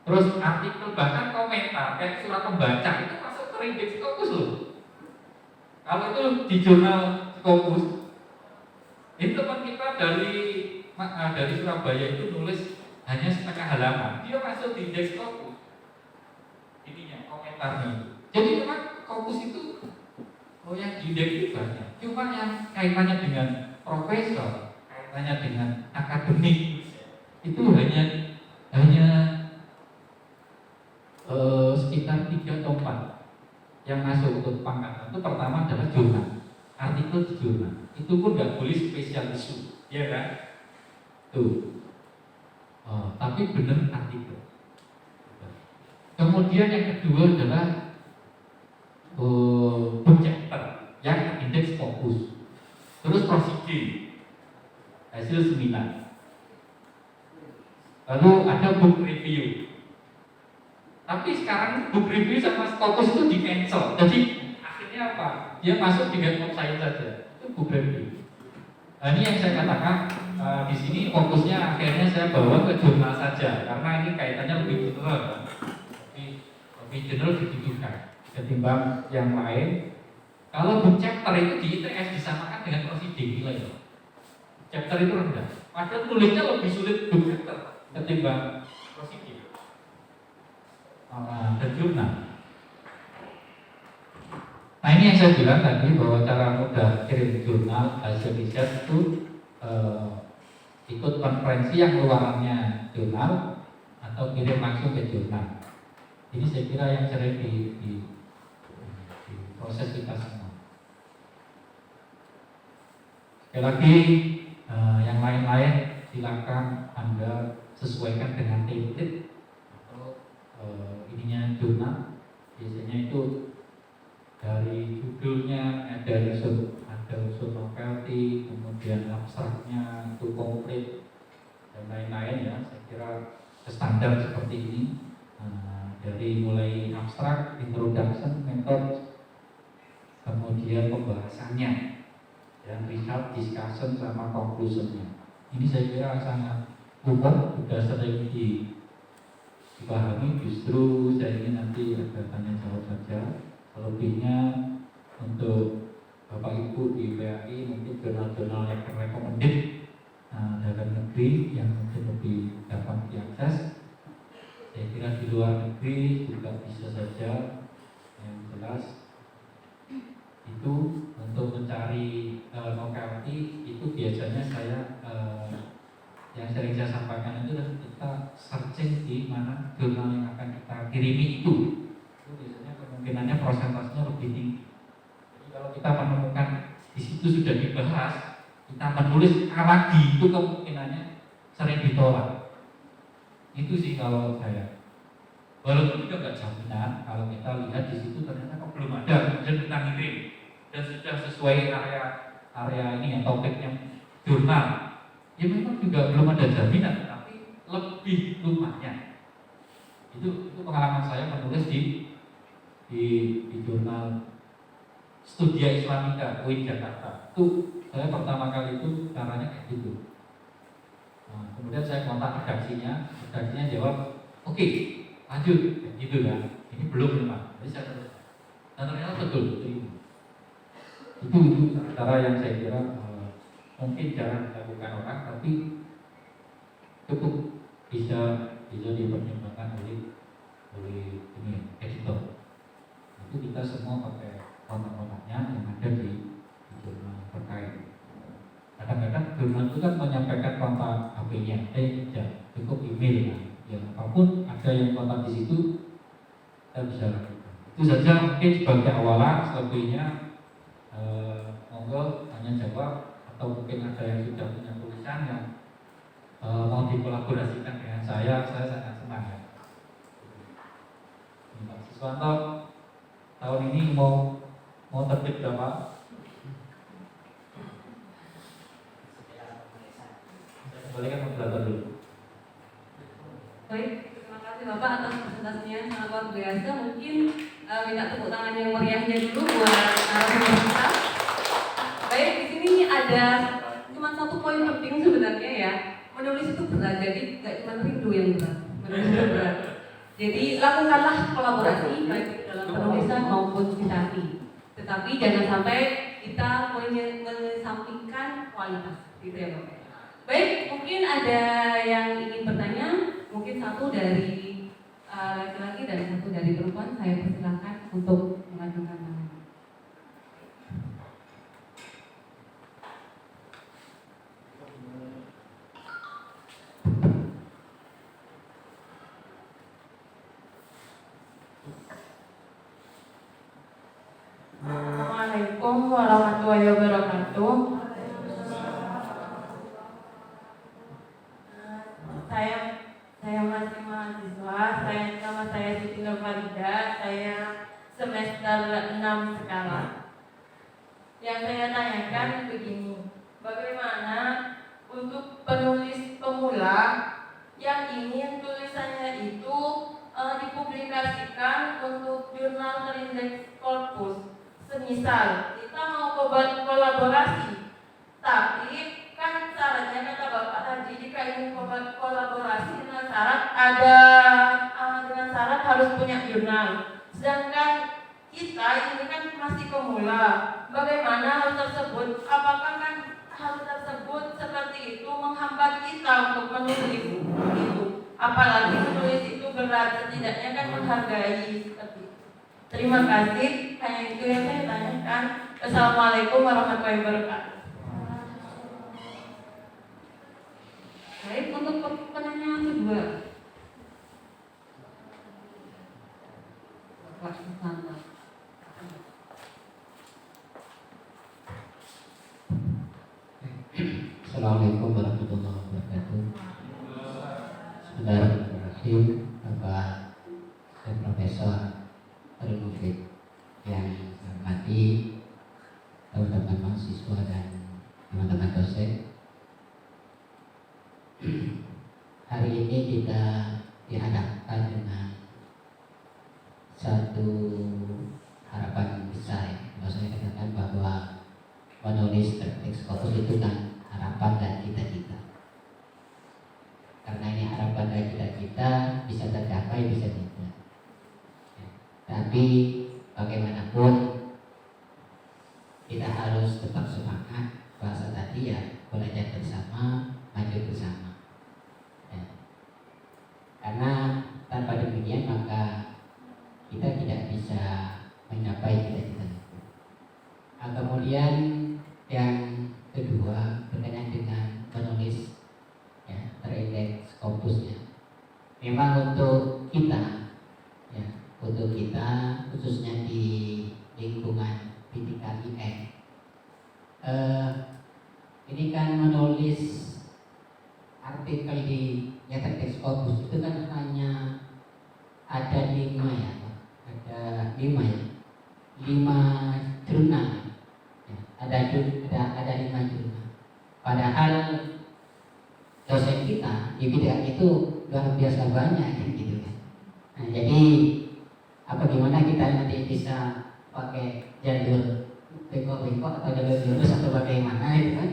Terus artikel bahkan komentar kayak surat pembaca itu masuk terindeks Scopus loh. Kalau itu di jurnal Scopus, itu teman kita dari Surabaya itu nulis hanya setengah halaman, dia masuk di indeks Scopus. Ininya komentarnya. Jadi memang Scopus itu yang di indeks itu banyak. Cuma yang kaitannya dengan profesor, kaitannya dengan akademik itu hanya sekitar 3 atau 4 yang masuk untuk pangkatan. Itu pertama adalah jurnal, artikel di jurnal. Itu pun nggak boleh spesial isu, ya kan? Tuh. Tapi benar artikel. Kemudian yang kedua adalah book chapter yang indeks fokus. Terus prosedur hasil seminar. Lalu ada book review. Tapi sekarang book review sama Scopus itu di cancel. Jadi akhirnya apa? Dia masuk di website saja. Itu book review. Nah, ini yang saya katakan di sini fokusnya akhirnya saya bawa ke jurnal saja karena ini kaitannya lebih general, lebih general ditujukan ketimbang yang lain. Kalau book chapter itu di ITS disamakan dengan proceeding nilai. Chapter itu rendah. Padahal tulisnya lebih sulit book chapter ketimbang proceeding dan jurnal. Nah, ini yang saya bilang tadi bahwa cara mudah kirim jurnal hasil riset itu ikut konferensi yang luarannya jurnal atau kirim langsung ke jurnal. Ini saya kira yang sering di proses kita semua. Sekali lagi yang lain-lain silakan Anda sesuaikan dengan template atau ininya jurnal. Biasanya itu dari judulnya ada unsur novelty, kemudian abstraknya itu komplit dan lain-lain ya. Saya kira standar seperti ini dari mulai abstrak, introduction, method, kemudian pembahasannya dan result, discussion sama conclusionnya. Ini saya kira sangat umum, sudah sering dipahami. Justru saya ingin nanti ada tanya jawab saja. Selebihnya untuk Bapak Ibu di PAI mungkin jurnal-jurnal yang recommended dalam negeri yang mungkin lebih dapat diakses. Saya kira di luar negeri juga bisa saja. Yang jelas itu untuk mencari novelty itu biasanya saya yang sering saya sampaikan itu adalah kita searching di mana jurnal yang akan kita kirimi itu biasanya kemungkinannya prosentasenya lebih tinggi. Jadi kalau kita menemukan di situ sudah dibahas, kita menulis lagi itu kemungkinannya sering ditolak. Itu sih kalau saya. Walaupun juga nggak jaminan kalau kita lihat di situ ternyata kok belum ada kemudian kita ngirim dan sudah sesuai area ini yang topiknya jurnal. Ya memang juga belum ada jaminan, tapi lebih lumayan. Itu pengalaman saya menulis di jurnal Studia Islamika UIN Jakarta. Itu saya pertama kali itu caranya kayak gitu. Nah, kemudian saya kontak redaksinya jawab, oke, lanjut, kayak gitu ya. Ini belum memang. Jadi saya terus. Dan ternyata betul itu cara yang saya kira mungkin jarang dilakukan orang, tapi cukup bisa dipertimbangkan oleh ini editor. Itu kita semua pakai kontak-kontaknya yang ada di jurnal terkait. Kadang-kadang jurnal itu kan menyampaikan kontak HP-nya, ya cukup email ya apapun ada yang kontak di situ kita bisa lakukan. Itu saja mungkin sebagai awalan. Selebihnya monggo tanya jawab atau mungkin ada yang sudah punya tulisan yang mau dikolaborasikan dengan saya sangat senang ya. Pak Siswanto tahun ini mau terbit berapa? Saya kembalikan moderator dulu.
Baik, terima kasih Bapak atas presentasinya yang sangat luar biasa. Mungkin minta tepuk tangan yang meriahnya dulu buat narasumber kita. Baik, di sini ada cuma satu poin penting sebenarnya ya. Menulis itu berat, jadi nggak cuma rindu yang berat. Menulis itu berat. Jadi lakukanlah kolaborasi baik dalam penulisan maupun citasi. Tetapi jangan sampai kita mengesampingkan kualitas, gitu ya Bapak. Baik, mungkin ada yang ingin bertanya. Mungkin satu dari laki-laki dan satu dari perempuan. Saya persilakan untuk mengajukan tangan. Assalamualaikum warahmatullahi wabarakatuh. Saya masih mahasiswa. Nama saya Siti Nurfarida. Saya semester 6 sekarang. Yang saya tanyakan begini, bagaimana untuk penulis pemula
yang ingin tulisannya itu dipublikasikan untuk jurnal terindeks Corpus. Semisal kita mau kolaborasi, tapi kan syaratnya kata Bapak tadi jika ingin kolaborasi dengan syarat dengan syarat harus punya jurnal. Sedangkan kita ini kan masih pemula. Bagaimana hal tersebut? Apakah kan hal tersebut seperti itu menghambat kita untuk menulis itu? Apalagi menulis itu berat, setidaknya kan menghargai seperti itu. Terima kasih. Hanya itu yang saya tanyakan. Assalamualaikum warahmatullahi wabarakatuh.
Baik, untuk pertanyaan kedua. Pak Susanto.
Assalamualaikum warahmatullahi wabarakatuh. Saudara Rahim, Bapak dan Profesor Arif Mufid yang saya hormati, teman-teman mahasiswa dan teman-teman dosen. Hari ini kita dihadapkan dengan satu harapan besar. Kalau saya katakan bahwa menulis teks Corpus itu kan harapan dan cita-cita. Karena ini harapan dan cita-cita bisa tercapai, bisa tidak. Ya. Tapi bagaimanapun kita harus tetap semangat. Bahasa tadi ya, belajar bersama, maju bersama. Ya. Karena tanpa demikian maka kita tidak bisa mencapai cita-cita itu. Kemudian yang kedua berkaitan dengan menulis ya, terindeks Corpusnya. Memang untuk kita ya, untuk kita khususnya di lingkungan pendidikan IN, ini kan menulis artikel di ya, terindeks Corpus itu kan hanya ada 5 ya, ada 5 jurnal. Ada 5 jurnal. Padahal dosen kita di bidang itu luar biasa banyak gitu kan. Nah, jadi gimana kita nanti bisa pakai jalur bengkok-bengkok atau jalur lurus atau bagaimana itu kan?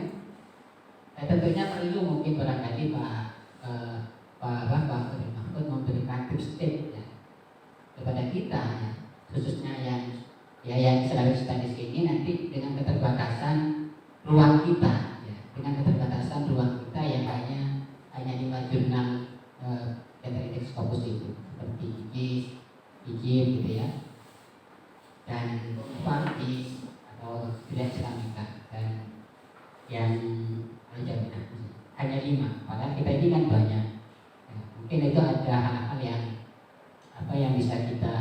Tentunya perlu mungkin barangkali Pak Mahfud memberikan tips-tips ya, kepada kita ya, khususnya yang selalu studies ini nanti dengan keterbatasan ruang kita ya, dengan keterbatasan ruang kita yang hanya 5 jurnal terindeks Corpus itu seperti IJIS gitu ya, dan Partis atau Bidang Islamika dan yang hanya 5. Padahal kita ini kan banyak ya, mungkin itu ada hal-hal yang bisa kita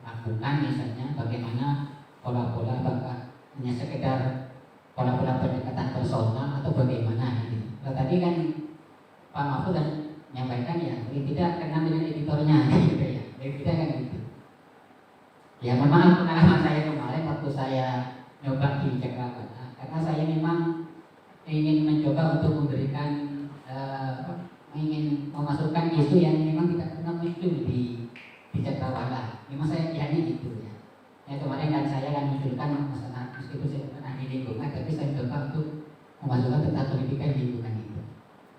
lakukan, misalnya bagaimana pola-pola hanya sekedar pola-pola pendekatan personal atau bagaimana gitu. Nah, tadi kan Pak Mahfud kan menyampaikan ya, tidak kenal dengan editornya gitu ya. Jadi kita kan gitu. Ya memang pengalaman saya kemarin waktu saya nyoba di Jakarta, karena saya memang ingin mencoba untuk memberikan ingin memasukkan isu yang memang tidak pernah muncul di cakrawala. Memang saya hanya itu ya. Kemarin kan saya munculkan masalah meskipun saya bukan ahli lingkungan, tapi saya coba untuk memasukkan tentang pendidikan lingkungan itu.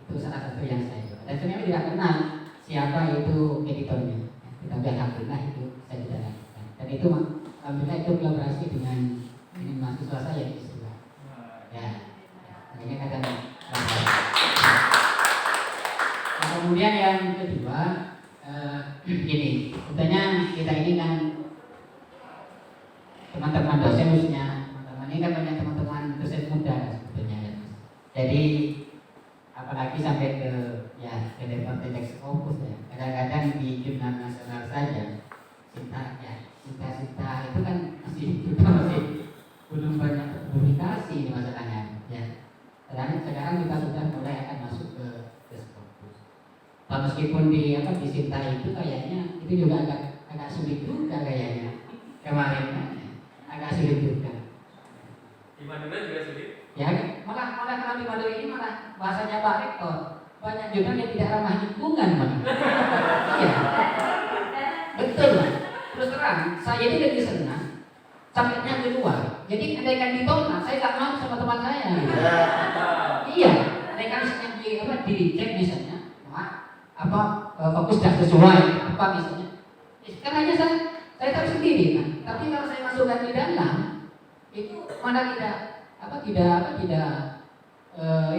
Itu salah satu yang saya coba. Dan sebenarnya tidak kenal siapa itu editornya. Tapi alhamdulillah itu saya sudah lakukan. Dan itu alhamdulillah itu kolaborasi dengan mahasiswa saya di sekolah. Ya, makanya kadang. Kemudian yang kedua, gini, sebetulnya kita ini kan teman-teman dosen, khususnya teman-teman ini kan banyak teman-teman dosen muda sebetulnya ya. Jadi apalagi sampai ke level teks Corpus ya. Kadang-kadang di jurnal nasional saja Sinta itu kan masih belum banyak publikasi ini masalahnya ya. Sekarang kita sudah mulai akan masuk ke Corpus. Meskipun di Sinta itu kayaknya itu juga agak sulit juga kayaknya kemarin kan, agak sulit juga.
Di Madura juga sulit.
Ya malah kalau di Madura ini malah bahasanya Pak Rektor banyak jurnal yang tidak ramah lingkungan, Bang. Iya, betul, Bang. Terus terang, saya ini lebih senang sampainya di luar. Jadi andaikan ditolak, saya tak mau sama teman saya. Gitu. Iya, andaikan misalnya dicek misalnya, fokus tidak sesuai apa misalnya. Kan hanya saya tahu sendiri kan. Tapi kalau saya masukkan di dalam, itu mana tidak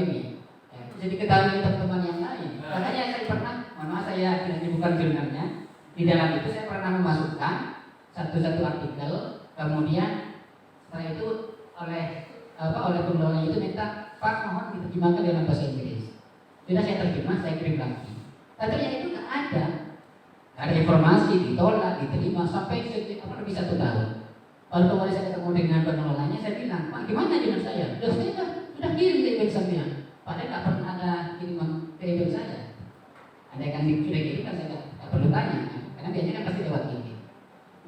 ini. Ya, bisa diketahui teman-teman yang lain. Makanya saya pernah, maaf saya tidak menyebutkan jurnalnya. Di dalam itu saya pernah memasukkan satu artikel, kemudian setelah itu oleh pengelola itu minta, Pak mohon diterjemahkan dalam bahasa Inggris. Sudah saya terjemah, saya kirim lagi. Tapi yang itu nggak ada informasi, ditolak, diterima sampai lebih 1 tahun. Lalu kemarin saya ketemu dengan pengelolanya, saya bilang, Pak gimana dengan saya? Saya sudah kirim ke email saya. Padahal nggak pernah ada kiriman ke email saya. Andaikan sudah kirim kan saya nggak perlu tanya, kan? Karena biasanya kan pasti lewat email.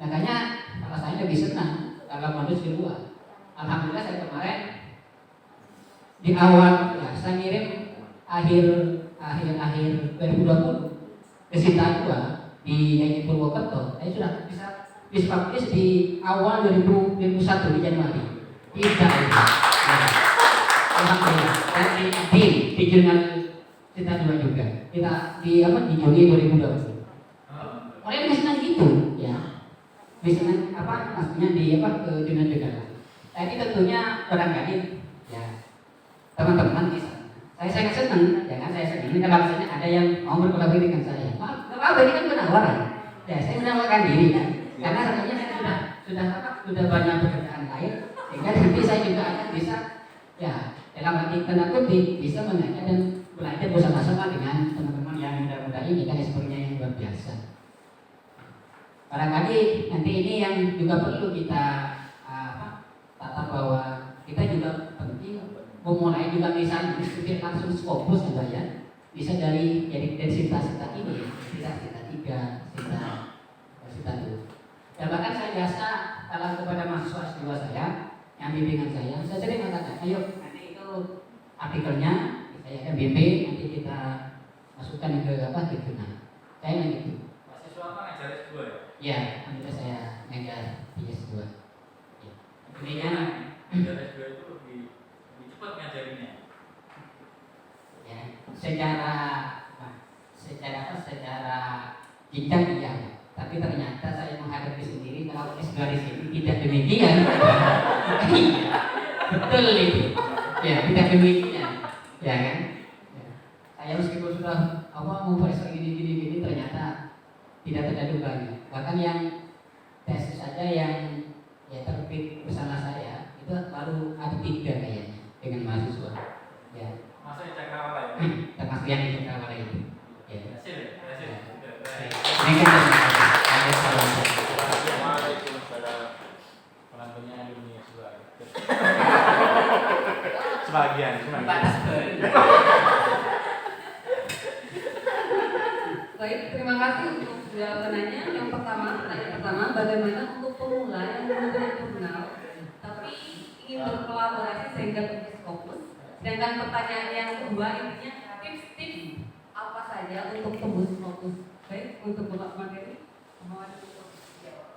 Makanya kalau saya lebih senang kalau modus di luar. Alhamdulillah saya kemarin di awal ya, saya ngirim akhir 2020 ke Sinta di Yayi Purwokerto. Saya sudah bisa publish di awal 2021 di Januari. Tidak itu. Alhamdulillah. Dan di jurnal Sinta juga. Kita di Juni 2020. Orang yang senang gitu, ya. Bisa maksudnya di ke jurnal juga. Tapi tentunya barangkali ya teman-teman bisa. Saya sangat senang, jangan saya sedih. Kalau misalnya ada yang mau berkolaborasi dengan saya, maaf ini kan penawaran. Ya saya menawarkan diri kan, karena rasanya saya sudah banyak pekerjaan lain, sehingga nanti saya juga akan bisa ya dalam arti tanda kutip bisa mengajar dan belajar bersama-sama dengan teman-teman yang muda-muda ini kan ekspernya yang luar biasa. Barangkali nanti ini yang juga perlu kita tata bahwa kita juga penting memulai juga misalnya diskusi langsung fokus juga ya, bisa dari Sinta ini, Sinta 3, Sinta 2. Dan bahkan saya biasa kalau kepada mahasiswa S2 saya yang bimbingan saya sering mengatakan, ayo nanti itu artikelnya saya akan bimbing, nanti kita masukkan ke jurnal. Saya gitu.
Mahasiswa apa ngajar S2 ya?
Ya, alhamdulillah saya ngajar di S2. Ya. Kemudian
ngajar S2 itu lebih cepat ngajarinya.
Ya, secara jenjang iya. Tapi ternyata saya menghadapi sendiri kalau S2 di sini tidak demikian. Iya, betul itu. Ya, tidak demikian. Ya kan? Ya. Saya meskipun sudah mau profesor gini ternyata tidak terjadi banyak. Bahkan yang tesis saja yang terbit bersama saya itu baru ada 3 kayaknya dengan mahasiswa. Ya.
Masa yang Cakrawala ya?
Termasuk yang di Cakrawala itu. Ya.
Hasil.
Waalaikumsalam.
Penontonnya dunia S2.
Sebagian.
Baik, terima kasih untuk jawabannya. Yang pertanyaan pertama, bagaimana untuk pemula yang belum jurnal tapi ingin berkolaborasi sehingga lebih fokus. Sedangkan pertanyaan yang kedua intinya tips-tips apa saja untuk tembus fokus. Baik, untuk Bapak materi, mohon untuk dijawab.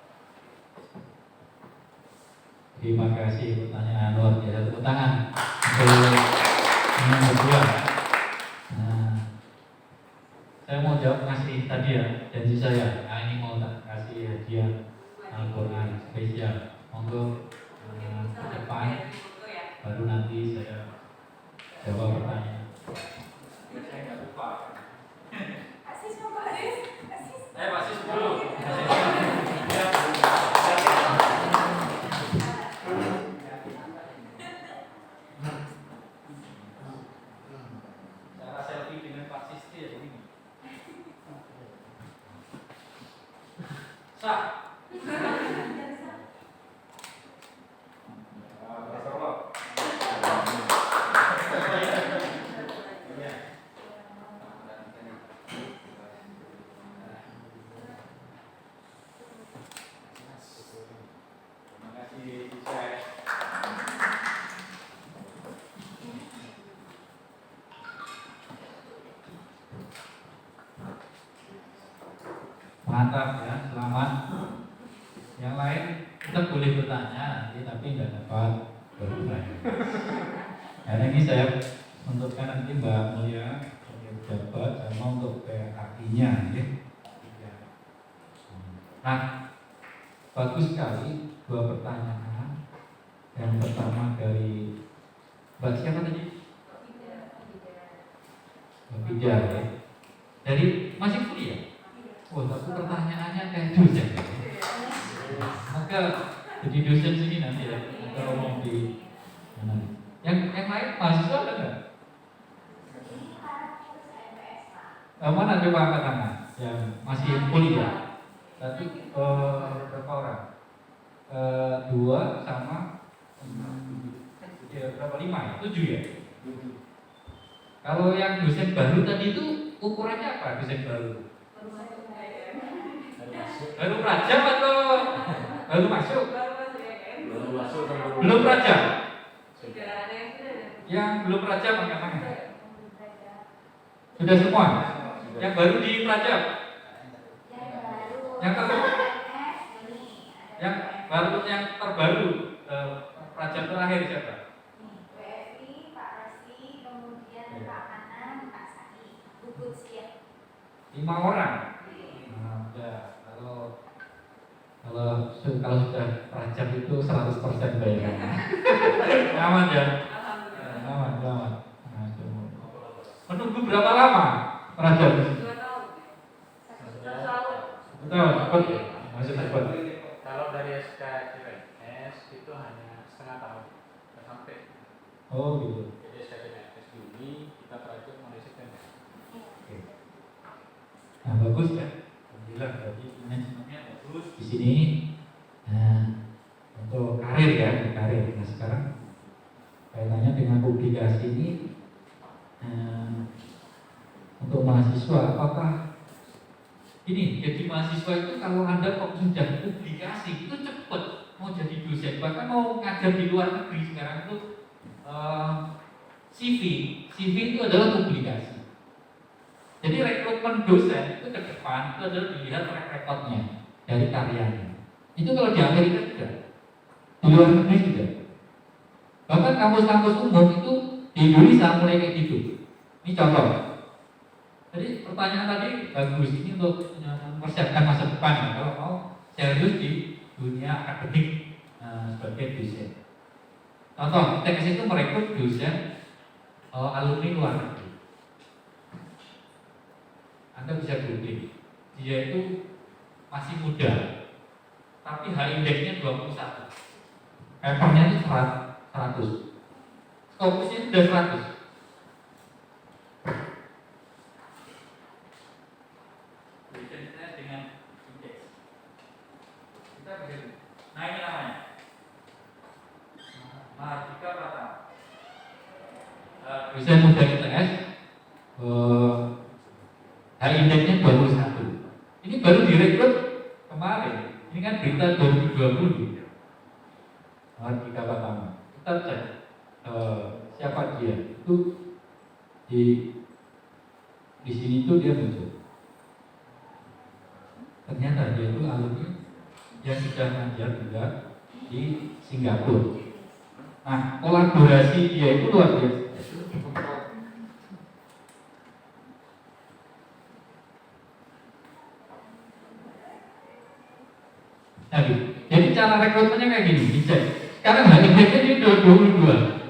Terima kasih pertanyaan luar biasa. Tepuk tangan untuk yang kedua. Nah, saya mau jawab ngasih tadi ya janji saya. Ini mau tak kasih hadiah Al-Quran spesial. Monggo ke depan baru nanti saya jawab pertanyaan. Saya nggak lupa. Basis dulu. Cara selfie dengan Pak Sisti ya begini. Sah. mantap ya, selamat. Yang lain kita boleh bertanya nanti, tapi tidak dapat bertanya. Karena ini saya untukkan nanti Mbak Mulia sebagai pejabat sama untuk PAI-nya ya. Nah, bagus sekali dua pertanyaan. Yang pertama dari Mbak siapa tadi? Mbak Pijar ya. Dari masih kuliah? Oh, tapi pertanyaannya kayak dosen. Maka jadi dosen sini nanti ya. Kita ngomong di mana? Yang lain mahasiswa ada nggak? Mana coba angkat tangan? Yang masih kuliah? Tadi berapa orang? 2 sama berapa 5 ya? 7 ya? Kalau yang dosen baru tadi itu ukurannya apa dosen baru? Baru rajab atau baru masuk? Belum rajab? Yang belum rajab angkat tangan. Sudah semua? Yang baru di rajab? Yang terbaru? Yang baru yang terbaru rajab terakhir siapa? 5 orang. Nah, ya, kalau sudah rajab itu 100% bayaran. Aman ya? Aman. Nah, menunggu berapa lama rajab?
2 tahun.
1 tahun. Masih cepat.
Kalau dari SKCPNS itu hanya setengah tahun sampai.
Oh gitu.
Jadi SKCPNS Juni kita terakhir mulai September.
Nah bagus ya. Alhamdulillah berarti manajemennya bagus di sini. Nah, untuk karir ya, karir. Nah sekarang kaitannya dengan publikasi ini untuk mahasiswa apakah ini jadi mahasiswa itu kalau Anda kok sudah publikasi itu cepat mau jadi dosen, bahkan mau ngajar di luar negeri sekarang itu CV itu adalah publikasi. Jadi rekrutmen dosen itu ke depan itu adalah dilihat track recordnya dari karyanya. Itu kalau di Amerika sudah, di luar negeri sudah. Bahkan kampus-kampus umum itu di Indonesia mulai kayak gitu. Ini contoh. Jadi pertanyaan tadi bagus, ini untuk mempersiapkan masa depan ya, kalau mau serius di dunia akademik sebagai dosen. Contoh, TKS itu merekrut dosen alumni luar negeri. Anda bisa googling, dia itu masih muda, tapi H indeksnya 21, papernya itu 100, Scopusnya sudah 100. Saya dengan indeks kita bisa, nah ini namanya Mahardika Pratama, dosen muda ITS, H indeksnya 21. Ini baru direkrut kemarin. Ini kan berita 2020. Mahardika Pratama. Kita cek siapa dia. Itu di sini tuh dia muncul. Ternyata dia itu alumni yang sudah ngajar juga di Singapura. Nah, kolaborasi dia itu luar biasa. Jadi cara rekrutmennya kayak gini, dicek. Sekarang hari ini dia 22.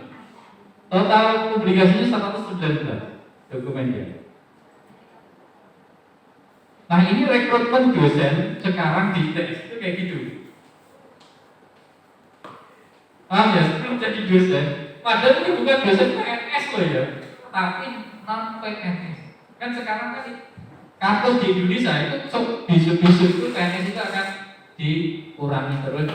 Total publikasinya 119 dokumennya. Nah ini rekrutmen dosen sekarang di ITS itu kayak gitu. Paham ya? Sebelum jadi dosen, padahal ini bukan dosen PNS loh ya, tapi non PNS. Kan sekarang kan kampus di Indonesia itu bisnis itu PNS itu akan dikurangi terus.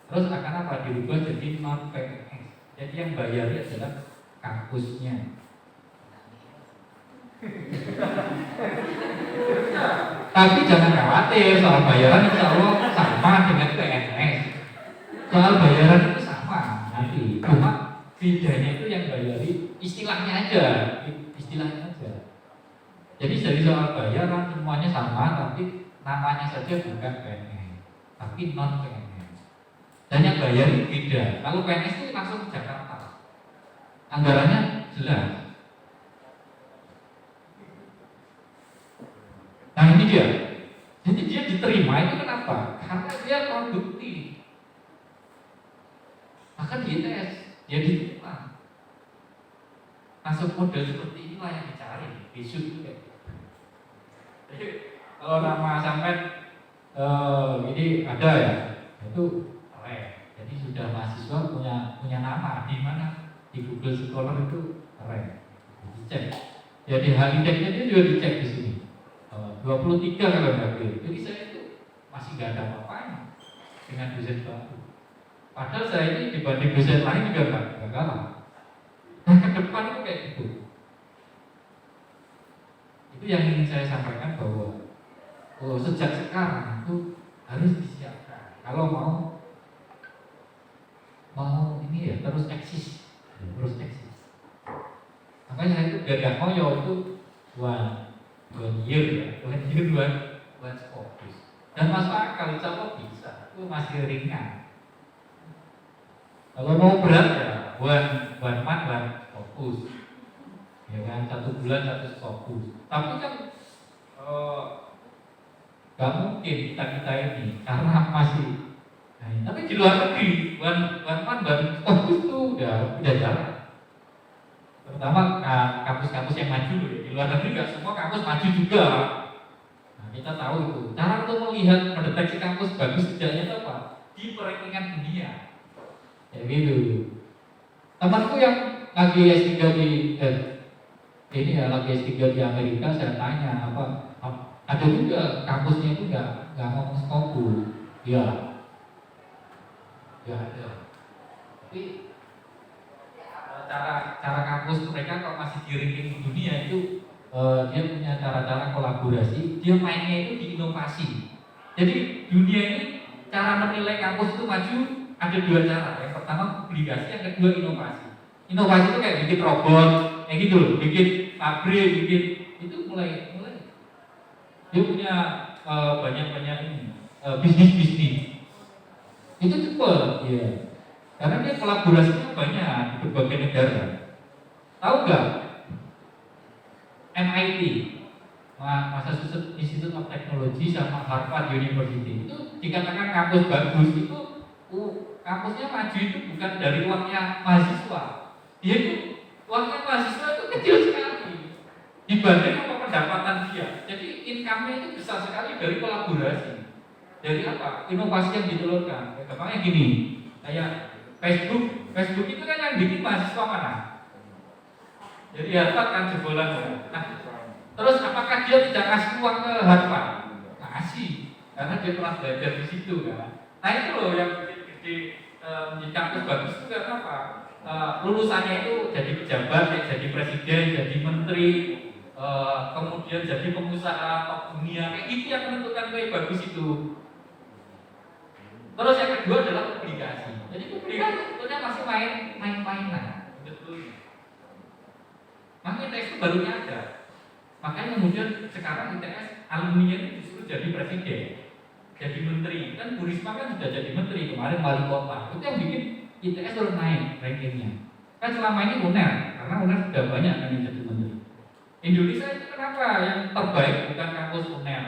Terus akan apa? Dirubah jadi non PNS. Jadi yang bayarnya adalah kampusnya. Tapi jangan khawatir soal bayaran, insya Allah sama dengan PNS. Soal bayaran itu sama nanti. Cuma bedanya itu yang bayari istilahnya aja. Jadi jadi soal bayaran semuanya sama, tapi namanya saja bukan PNS, tapi non PNS. Dan yang bayar itu beda. Kalau PNS itu langsung ke Jakarta, anggarannya jelas. Nah ini dia. Jadi dia diterima itu kenapa? Karena dia produktif. Maka di ITS dia diterima. Masuk model seperti inilah yang dicari. Besok itu kayak gitu. Jadi kalau nama sampai ini ada ya, itu keren. Jadi sudah mahasiswa punya nama di mana di Google Scholar itu keren. Dicek. Jadi hal indexnya dia juga dicek di sini. 23 kalau nggak keliru. Jadi saya itu masih nggak ada apa-apanya dengan dosen baru. Padahal saya ini dibanding dosen lain juga nggak kalah. Nah ke depan itu kayak gitu. Itu yang ingin saya sampaikan bahwa sejak sekarang itu harus disiapkan. Kalau mau ini ya terus eksis. Makanya saya itu gagal koyo itu one year buat fokus. Dan masuk akal, insya bisa. Itu masih ringan. Kalau mau berat ya one month fokus. Ya kan 1 bulan 1 fokus. Tapi kan gak mungkin kita ini karena masih. Tapi di luar negeri one month fokus itu udah jarang. Terutama kampus-kampus yang maju ya. Di luar negeri nggak semua kampus maju juga. Nah, kita tahu itu. Cara untuk melihat mendeteksi kampus bagus tidaknya itu apa? Di perankingan dunia. Ya gitu. Temanku yang lagi S3 lagi S3 di Amerika, saya tanya ada juga kampusnya itu nggak ngomong Skopu. Ya ada. Tapi cara kampus mereka kalau masih di ranking dunia itu dia punya cara-cara kolaborasi, dia mainnya itu di inovasi. Jadi dunia ini cara menilai kampus itu maju ada 2 cara. Yang pertama publikasi, yang kedua inovasi. Inovasi itu kayak bikin robot, kayak gitu loh, bikin pabrik, itu mulai dia punya banyak ini bisnis. Itu cepat, ya. Karena dia kolaborasinya banyak di berbagai negara. Tahu nggak? MIT, Massachusetts Institute of Technology sama Harvard University itu dikatakan kampus bagus itu kampusnya maju itu bukan dari uangnya mahasiswa. Dia itu uangnya mahasiswa itu kecil sekali dibanding sama pendapatan dia. Jadi income-nya itu besar sekali dari kolaborasi. Dari apa? Inovasi yang ditelurkan. Gampangnya gini, kayak Facebook itu kan yang bikin mahasiswa mana? Jadi Harvard kan jebolan. Nah, terus apakah dia tidak kasih uang ke Harvard? Kasih, karena dia pernah belajar di situ kan. Nah itu loh yang di kampus bagus itu karena apa? Lulusannya itu jadi pejabat, jadi presiden, jadi menteri, kemudian jadi pengusaha top dunia. Kayak gitu yang menentukan kayak bagus itu. Terus yang kedua adalah publikasi. Jadi publikasi sebetulnya masih main-mainan. Betul. Makanya ITS itu baru ada. Makanya kemudian sekarang ITS alumni itu justru jadi presiden, jadi menteri. Kan Bu Risma kan sudah jadi menteri kemarin wali kota. Itu yang bikin ITS terus naik rankingnya. Kan selama ini UNER, karena UNER sudah banyak kan yang jadi menteri. Indonesia itu kenapa yang terbaik bukan kampus UNER,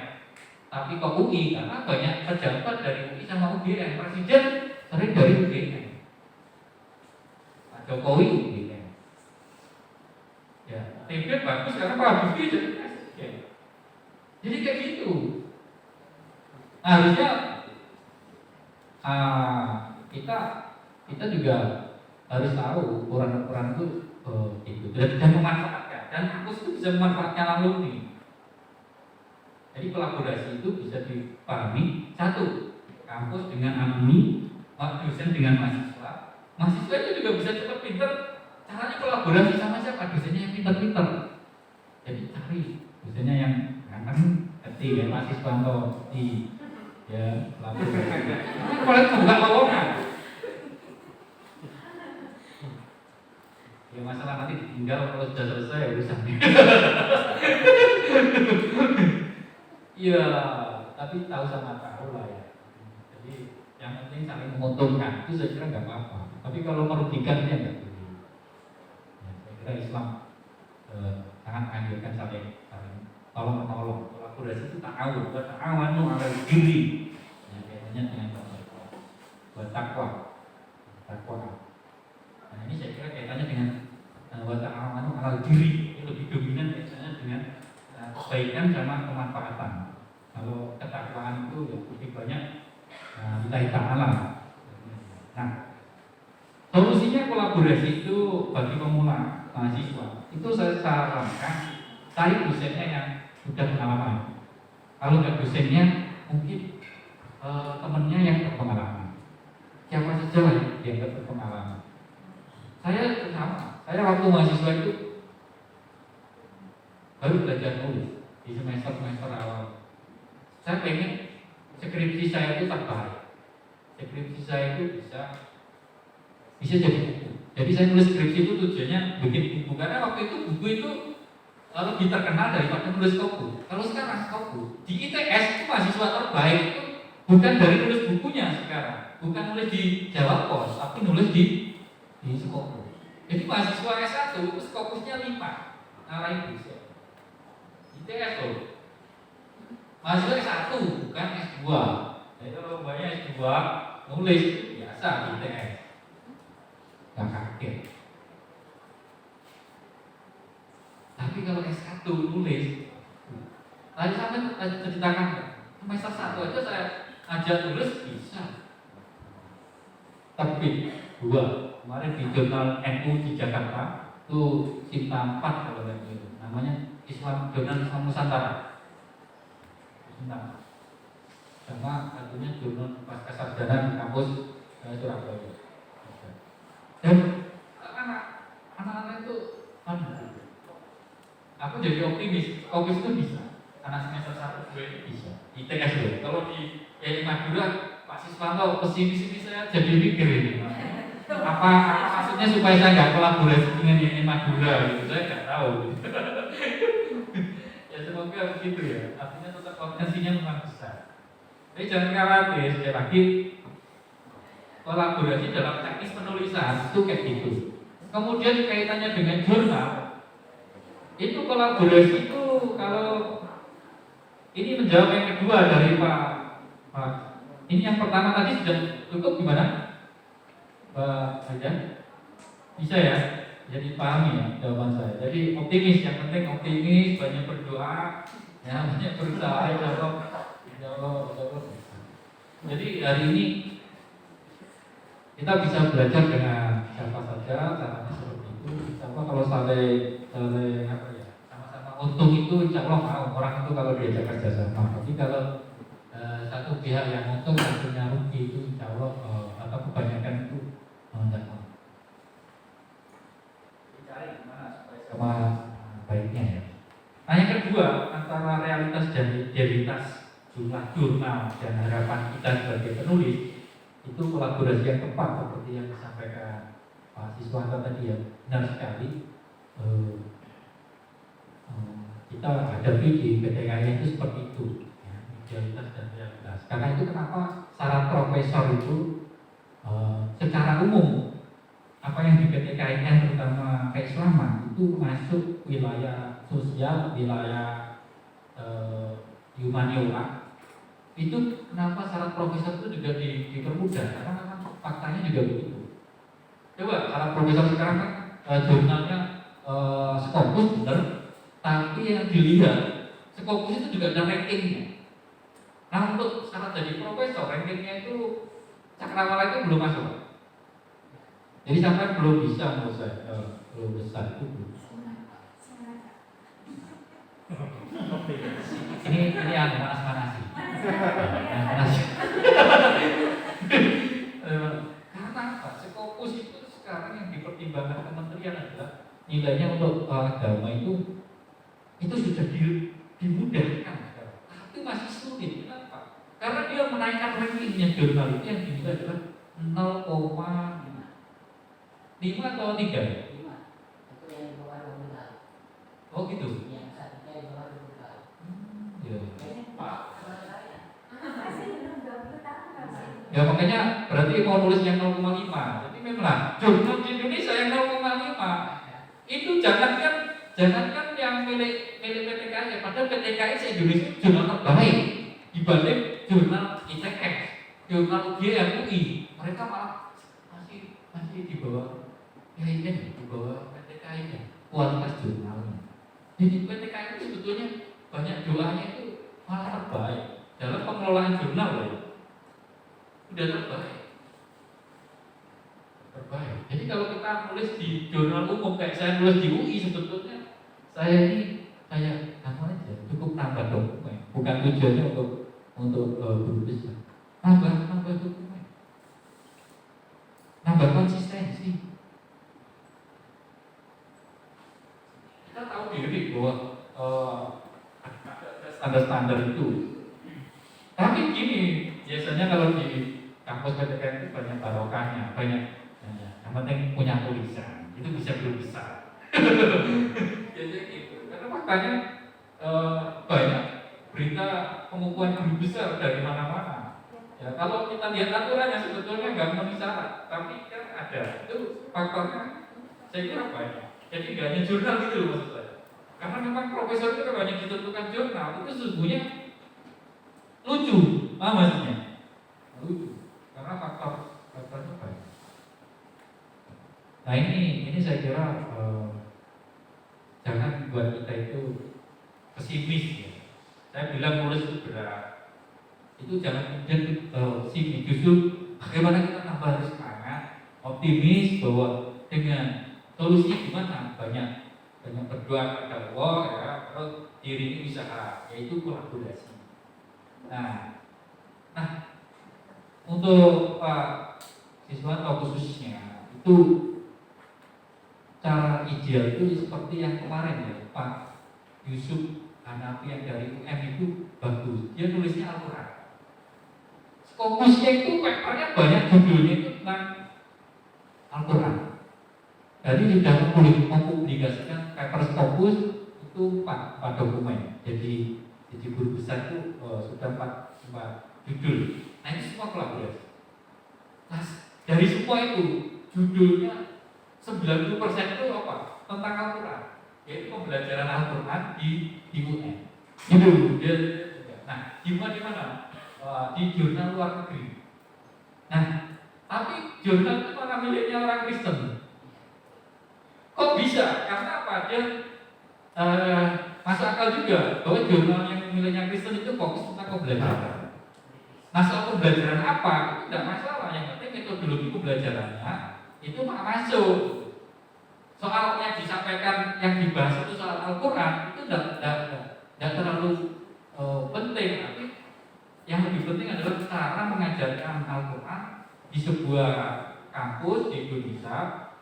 tapi ke UI karena banyak pejabat dari UI sama UGM. Presiden sering dari UGM. Pak Jokowi UGM. Ya, TB bagus karena Pak Habibie jadi presiden. Jadi kayak gitu. Nah, harusnya kita juga harus tahu ukuran-ukuran itu gitu dan memanfaatkan. Dan kampus itu bisa memanfaatkan alumni. Jadi kolaborasi itu bisa dipahami satu, kampus dengan alumni, dosen dengan mahasiswa. Mahasiswa itu juga bisa cepat pinter. Caranya kolaborasi sama siapa? Dosennya yang pinter-pinter. Jadi cari dosennya yang ketik ya Mas Iswanto di ya lapor. Kalau itu bukan lowongan. Ya masalah nanti ditinggal kalau sudah selesai urusannya. Iya, tapi tahu sama tahu lah ya. Jadi yang penting saling menguntungkan itu saya kira nggak apa-apa. Tapi kalau merugikan ya nggak boleh. Ya, saya kira Islam sangat menganjurkan saling tolong menolong. Kolaborasi itu ta'awun, buat ta'awanu ala diri. Ya, kaitannya dengan buat takwa. Nah ini saya kira kaitannya dengan buat ta'awanu ala diri. Ini lebih dominan kaitannya dengan kebaikan sama kemanfaatan. Kalau ketakwaan itu ya lebih banyak lillahi ta'ala. Nah, solusinya kolaborasi itu bagi pemula mahasiswa itu saya sarankan cari dosennya yang sudah pengalaman. Kalau nggak dosennya, mungkin temennya yang berpengalaman. Siapa saja lah yang berpengalaman. Saya sama. Saya waktu mahasiswa itu baru belajar nulis di semester awal. Saya pengen skripsi saya itu terbaik. Skripsi saya itu bisa jadi buku. Jadi saya nulis skripsi itu tujuannya bikin buku. Karena waktu itu buku itu lebih terkenal daripada nulis kopu. Kalau sekarang kopu di ITS itu mahasiswa terbaik itu bukan dari nulis bukunya sekarang, bukan nulis di Jawa Pos, tapi nulis di Skopu. Jadi mahasiswa S1 itu Skopusnya 5, ngalahin bisa. ITS loh. Mahasiswa S1 bukan S2. Jadi kalau banyak S2 nulis itu biasa di ITS. Gak kaget. Tapi kalau S1 nulis, tadi sampai ceritakan semester 1 aja saya ajak nulis bisa. Tapi 2 kemarin di jurnal NU di Jakarta itu Sinta 4 kalau nggak gitu, namanya Jurnal Islam Nusantara. Sama satunya jurnal pasca sarjana di kampus Surabaya. Dan anak-anak itu aku jadi optimis itu bisa. Anak semester 1 2 itu bisa. ITS loh. Kalau di Madura Pak Siswanto pesimis ini saya jadi mikir ini. Apa maksudnya supaya saya nggak kolaborasi dengan yang Madura gitu, saya nggak tahu gitu. Ya semoga begitu ya, artinya tetap potensinya memang besar. Tapi jangan khawatir, sekali lagi kolaborasi dalam teknis penulisan itu kayak gitu. Kemudian kaitannya dengan jurnal, itu kolaborasi itu kalau ini menjawab yang kedua dari Pak. Ini yang pertama tadi sudah cukup gimana? Pak Aja bisa ya, jadi pahami ya jawaban saya. Jadi optimis, yang penting optimis, banyak berdoa, ya banyak berusaha, insya Allah. Jadi hari ini kita bisa belajar dengan siapa saja, caranya seperti itu. Insya Allah kalau saling apa ya, sama-sama untung itu insya Allah mau orang itu kalau diajak kerjasama. Tapi kalau satu pihak yang untung satunya rugi itu insya Allah atau kebanyakan itu tidak mau. Dicari gimana supaya sama baiknya ya. Nah yang kedua, antara realitas dan idealitas jumlah jurnal dan harapan kita sebagai penulis itu kolaborasi yang tepat seperti yang disampaikan Pak Siswanto tadi ya, benar sekali. Kita hadapi di PTKI itu seperti itu ya, idealitas dan realitas. Karena itu kenapa syarat profesor itu secara umum apa yang di PTKIN terutama keislaman itu masuk wilayah sosial, wilayah humaniora. Itu kenapa syarat profesor itu juga dipermudah karena memang faktanya juga begitu. Coba syarat profesor sekarang kan jurnalnya Scopus benar, tapi yang dilihat Scopus itu juga ada rankingnya. Nah untuk syarat jadi profesor rankingnya itu cakrawala itu belum masuk. Jadi sampai belum bisa menurut saya, belum besar itu belum. Ini yang panas-panasi. Karena apa? Scopus itu sekarang yang dipertimbangkan kementerian adalah nilainya untuk agama itu sudah dimudahkan, tapi masih sulit. Kenapa? Karena dia menaikkan rankingnya jurnal itu yang dinilai adalah 0,5 atau 3?
5. Itu yang bawah 2.
Oh gitu.
Yang 1 yang bawah 2.
Ya makanya berarti mau nulis yang 0,5. Jadi memang jurnal di Indonesia yang 0,5 itu jangankan yang milik PTKI, padahal PTKI se-Indonesia jurnal terbaik dibanding jurnal ITS, jurnal UGM, UI. Mereka malah masih di bawah PIN, di bawah PTKI nya kualitas jurnalnya. Jadi PTKI itu sebetulnya banyak doanya itu malah terbaik dalam pengelolaan jurnal loh. Udah terbaik. Jadi kalau kita nulis di jurnal umum kayak saya nulis di UI, sebetulnya saya nama aja cukup nambah dokumen, bukan tujuannya untuk guru besar. Nambah dokumen, nambah konsistensi. Kita tahu diri bahwa ada standar-standar itu. Tapi gini, biasanya kalau di kampus PTKN itu banyak barokahnya, banyak yang penting punya tulisan, itu bisa guru besar. Jadi gitu. Karena faktanya banyak berita pengukuhan guru besar dari mana-mana. Ya, kalau kita lihat aturannya sebetulnya nggak memenuhi syarat, tapi kan ada. Itu faktornya saya kira banyak. Jadi nggak hanya jurnal gitu loh maksud saya. Karena memang profesor itu banyak ditentukan jurnal, itu sesungguhnya lucu, paham maksudnya? Lucu. Karena faktornya banyak. Nah ini saya kira jangan buat kita itu pesimis ya. Saya bilang nulis itu berat, itu jangan kemudian pesimis. Justru bagaimana kita tambah semangat, optimis bahwa dengan solusi gimana banyak berdoa kepada Allah ya, terus diri ini usaha, yaitu kolaborasi. Nah untuk Pak siswa atau khususnya itu cara ideal itu seperti yang kemarin ya Pak Yusuf Hanafi yang dari UM itu bagus, dia nulisnya Al-Quran. Fokusnya itu papernya banyak, judulnya itu tentang Al-Quran. Jadi sudah mempublikasikan paper Scopus itu 4 dokumen. Jadi guru besar itu sudah 4 judul. Nah ini semua kolaborasi. Nah dari semua itu judulnya 90% itu apa? Tentang Al-Quran, yaitu pembelajaran Al-Quran di UN. Itu dia. Nah di mana? Di jurnal luar negeri. Nah tapi jurnal itu mana miliknya orang Kristen? Kok bisa? Karena apa? Dia masuk akal juga bahwa jurnal yang miliknya Kristen itu fokus tentang pembelajaran. Nah soal pembelajaran apa? Itu tidak masalah. Yang penting metodologi pembelajarannya itu masuk. Soal yang disampaikan, yang dibahas itu soal Al-Quran itu tidak terlalu penting. Tapi yang lebih penting adalah cara mengajarkan Al-Quran di sebuah kampus di Indonesia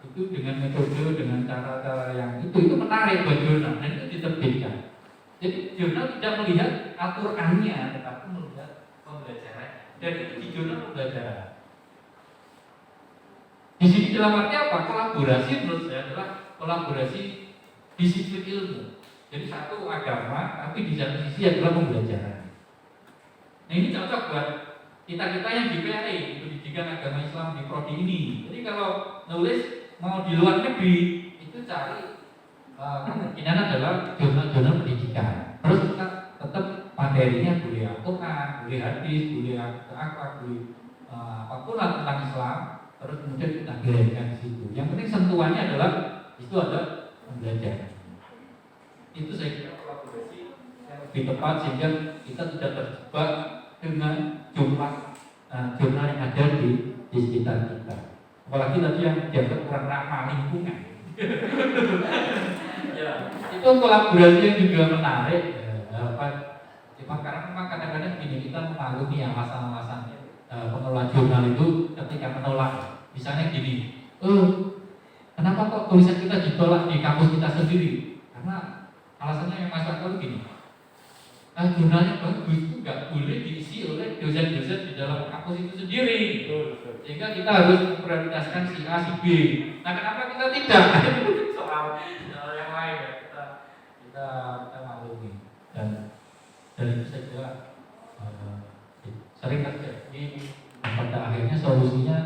itu dengan metode, dengan cara-cara yang itu menarik buat jurnal dan itu diterbitkan. Jadi jurnal tidak melihat Al-Qurannya, tetapi melihat pembelajaran dan itu di jurnal pembelajaran. Di sini dalam arti apa? Kolaborasi menurut saya adalah kolaborasi disiplin ilmu. Jadi satu agama, tapi di satu sisi adalah pembelajaran. Nah ini cocok buat kita yang di PAI, Pendidikan Agama Islam di Prodi ini. Jadi kalau nulis mau di luar negeri, itu cari kemungkinan adalah jurnal-jurnal pendidikan. Terus kita tetap materinya boleh Al-Quran, boleh hadis, boleh apa, boleh apapun lah tentang Islam. Terus kemudian kita gelengkan di situ. Yang penting sentuhannya adalah itu ada pembelajaran. Itu saya kira kolaborasi yang lebih tepat sehingga kita tidak terjebak dengan jumlah jurnal yang ada di sekitar kita. Apalagi tadi yang dianggap kurang ramah lingkungan. Ya, itu kolaborasi yang juga menarik. Cuma karena memang kadang-kadang begini, kita mengalami alasan-alasan pengelola jurnal itu ketika menolak, misalnya gini, kenapa kok tulisan kita ditolak di kampus kita sendiri? Karena alasannya yang masuk akal gini, jurnalnya bagus itu nggak boleh diisi oleh dosen-dosen di dalam kampus itu sendiri, sehingga kita harus memprioritaskan si A, si B. Nah kenapa kita tidak? soal yang lain ya kita maklumi dan itu saya kira sering terjadi pada akhirnya solusinya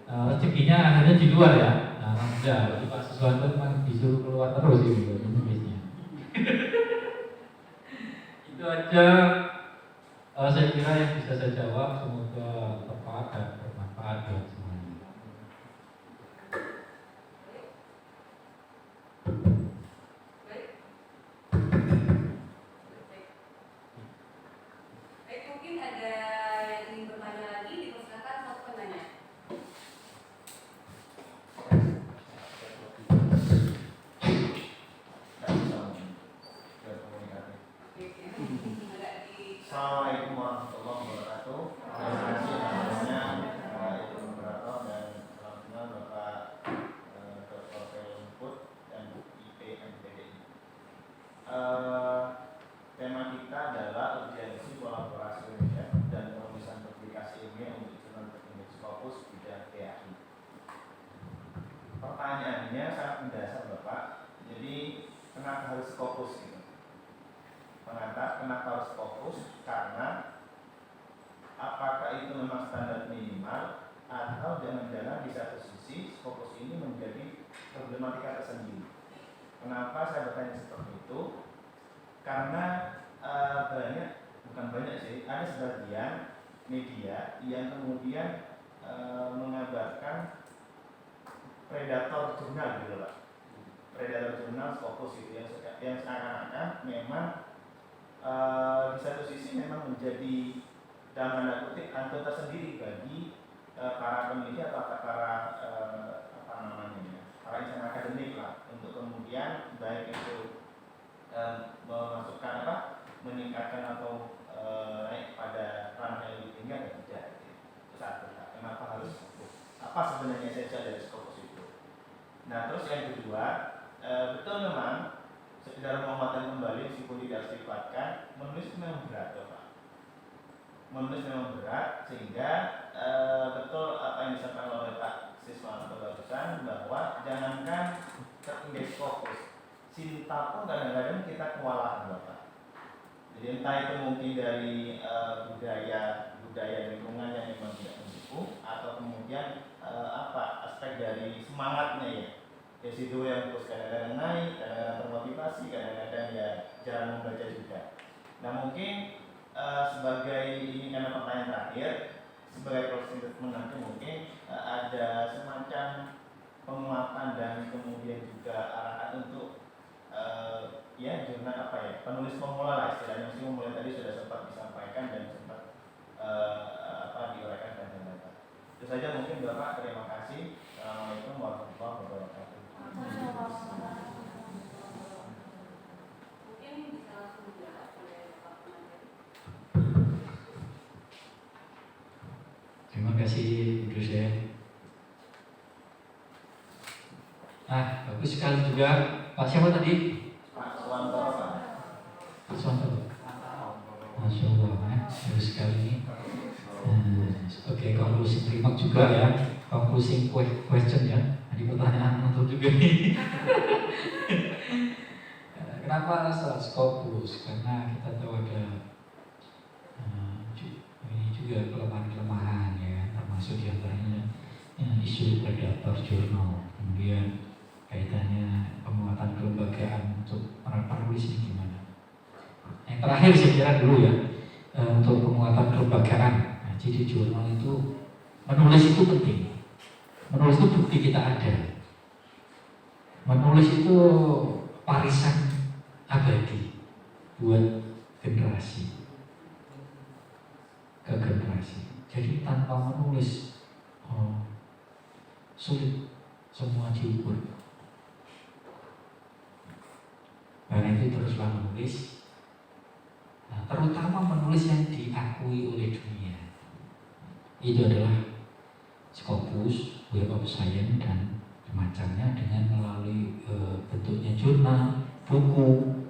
rezekinya akhirnya di luar ya. Nah, enggak, Pak Suswanto memang disuruh keluar terus gitu bisnisnya. Itu aja saya kira yang bisa saya jawab, semoga tepat dan bermanfaat buat semuanya.
Baik, mungkin ada yang ingin bertanya lagi, dipersilakan satu penanya.
Assalamualaikum warahmatullahi wabarakatuh. Terima kasih atasnya itu moderator dan salam kenal Bapak Dr. Felput dan IPMPDI. Tema kita adalah urgensi kolaborasi Indonesia dan penulisan publikasi ilmiah untuk jurnal terindeks Scopus bidang PAI. Pertanyaannya sangat mendasar Bapak. Jadi kenapa harus Scopus gitu? Mengantar kenapa harus fokus, karena apakah itu memang standar minimal atau jangan-jangan di satu sisi fokus ini menjadi problematika tersendiri. Kenapa saya bertanya seperti itu? Karena bukan banyak sih, ada sebagian media yang kemudian mengabarkan predator jurnal gitu Pak. Predator jurnal fokus itu yang seakan-akan memang di satu sisi memang menjadi dalam tanda kutip hantu tersendiri bagi para peneliti atau para para insan akademik lah, untuk kemudian baik itu memasukkan meningkatkan atau naik pada ranah yang lebih tinggi atau tidak. Itu satu. Kenapa harus apa sebenarnya esensial dari Scopus itu? Nah, terus yang kedua, betul memang sekedar pengamatan kembali meskipun tidak sifatkan, menulis memang berat Pak. Menulis memang berat, sehingga betul apa yang disampaikan oleh Pak Siswanto barusan, bahwa jangankan terindeks Scopus, cinta pun kadang-kadang kita kewalahan Bapak. Jadi entah itu mungkin dari budaya lingkungan yang memang tidak mendukung, atau kemudian aspek dari semangatnya ya. Dari situ yang terus kadang-kadang naik, kadang-kadang termotivasi, kadang-kadang ya jarang membaca juga. Nah mungkin sebagai ini karena pertanyaan terakhir, sebagai proses menanti mungkin ada semacam penguatan dan kemudian juga arahan untuk jurnal penulis pemula lah istilahnya, meskipun mulai tadi sudah sempat disampaikan dan sempat diuraikan dan lain-lain. Itu saja mungkin Bapak, terima kasih. Assalamualaikum warahmatullahi wabarakatuh.
Mungkin bisa langsung dijawab oleh Bapak penanya.
Terima kasih Bu dosen. Nah, bagus sekali juga. Pak siapa tadi?
Pak Suwanto.
Pak Suwanto. Masya Allah, bagus sekali ini. Oke, konklusi primak juga ya. Konklusi question ya. Jadi pertanyaan untuk juga nih. Kenapa salah Scopus? Karena kita tahu ada ini juga kelemahan-kelemahan ya, termasuk diantaranya isu predator jurnal, kemudian kaitannya penguatan kelembagaan untuk para penulis ini gimana? Yang terakhir saya kira dulu ya, untuk penguatan kelembagaan. Nah, jadi jurnal itu menulis itu penting. Menulis itu bukti kita ada. Menulis itu warisan abadi buat generasi ke generasi. Jadi tanpa menulis sulit semua diukur. Karena itu teruslah menulis. Nah, terutama menulis yang diakui oleh dunia. Itu adalah Scopus, Web of Science dan semacamnya, dengan melalui bentuknya jurnal, buku.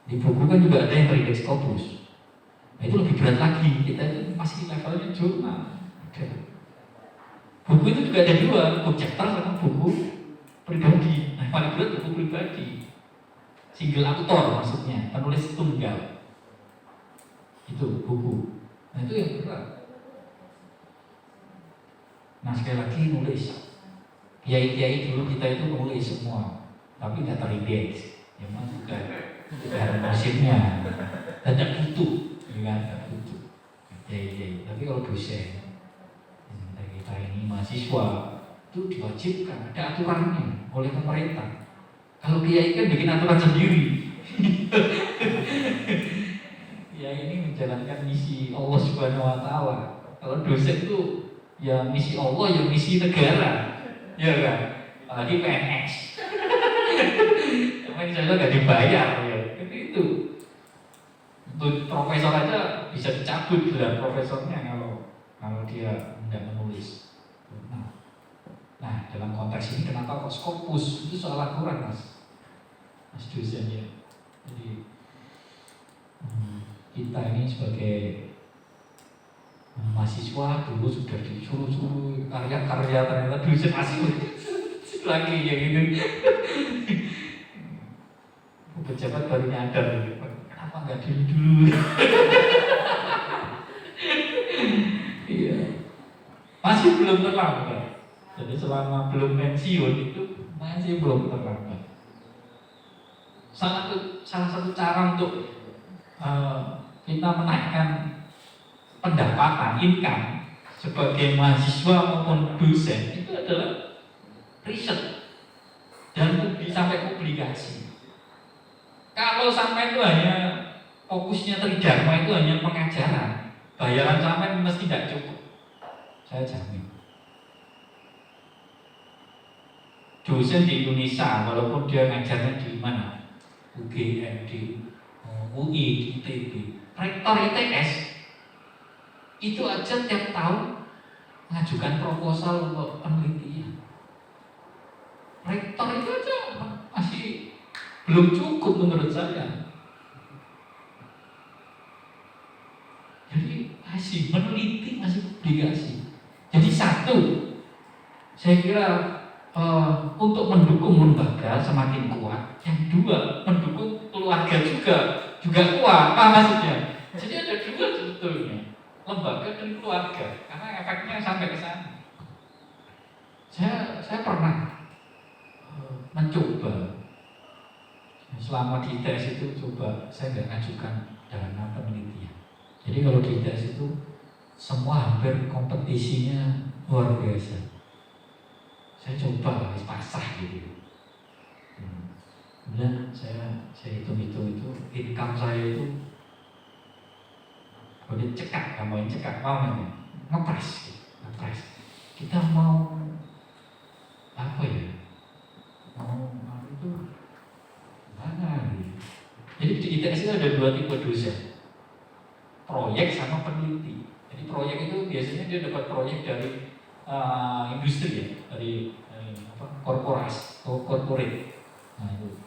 Di buku kan juga ada yang terindeks Scopus. Nah, itu lebih berat lagi. Kita itu masih levelnya jurnal. Buku itu juga ada dua, buku chapter sama buku pribadi. Nah, paling berat buku pribadi. Single author maksudnya, penulis tunggal. Itu buku. Nah, itu yang berat. Nah sekali lagi nulis. Kiai-kiai dulu kita itu nulis semua, tapi nggak terindeks. Memang juga ada musimnya, tidak butuh, ya kan? Tidak butuh. Kiai-kiai. Tapi kalau dosen, kita ini mahasiswa itu diwajibkan, ada aturannya oleh pemerintah. Kalau kiai kan bikin aturan sendiri. Ya ini menjalankan misi Allah Subhanahu Wa Taala. Kalau dosen itu ya misi Allah, ya misi negara, ya kan? Apalagi PNS. Emang saya nggak dibayar ya, itu. Untuk profesor aja bisa dicabut gelar profesornya kalau dia tidak menulis. Nah, dalam konteks ini kenapa kok Scopus itu soal Al-Quran mas dosen ya. Jadi kita ini sebagai mahasiswa dulu sudah disuruh karya-karya, ternyata dosen masih lagi yang ini. Pejabat baru nyadar, kenapa nggak dulu? Iya, masih belum terlambat. Jadi selama belum pensiun itu masih belum terlambat. Salah satu cara untuk kita menaikkan pendapatan, income sebagai mahasiswa maupun dosen itu adalah riset dan sampai publikasi. Kalau sampai itu hanya fokusnya tridharma itu hanya pengajaran, bayaran sampai mesti tidak cukup. Saya jamin. Dosen di Indonesia, walaupun dia ngajarnya di mana, UGM, di UI, di ITB, rektor ITS itu aja tiap tahun mengajukan proposal untuk penelitian. Rektor itu aja masih belum cukup menurut saya. Jadi masih meneliti, masih publikasi. Jadi satu, saya kira untuk mendukung lembaga semakin kuat. Yang dua, mendukung keluarga juga kuat. Apa maksudnya? Jadi ada dua sebetulnya, lembaga dan keluarga, karena efeknya sampai ke sana. Saya pernah mencoba selama di ITS itu, coba saya nggak ngajukan dana penelitian. Jadi kalau di ITS itu semua hampir kompetisinya luar biasa. Saya coba pasrah gitu. Kemudian saya hitung-hitung itu income saya itu kalau dicekak, mau ngepres. Kita mau apa ya? Mau itu mana? Jadi di ITS itu ada dua tipe dosen, proyek sama peneliti. Jadi proyek itu biasanya dia dapat proyek dari industri ya, dari korporasi atau corporate. Nah itu.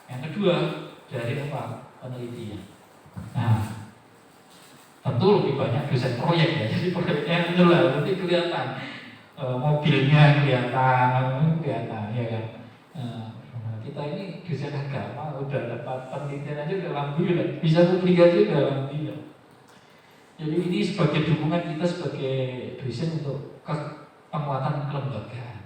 Yang kedua dari apa? Penelitian. Nah, tentu lebih banyak dosen proyek ya. Jadi proyeknya itu lah, nanti kelihatan mobilnya kelihatan ya kan. Kita ini dosen agama udah dapat penelitian aja udah alhamdulillah, bisa publikasi udah alhamdulillah. Jadi ini sebagai dukungan kita sebagai dosen untuk penguatan kelembagaan.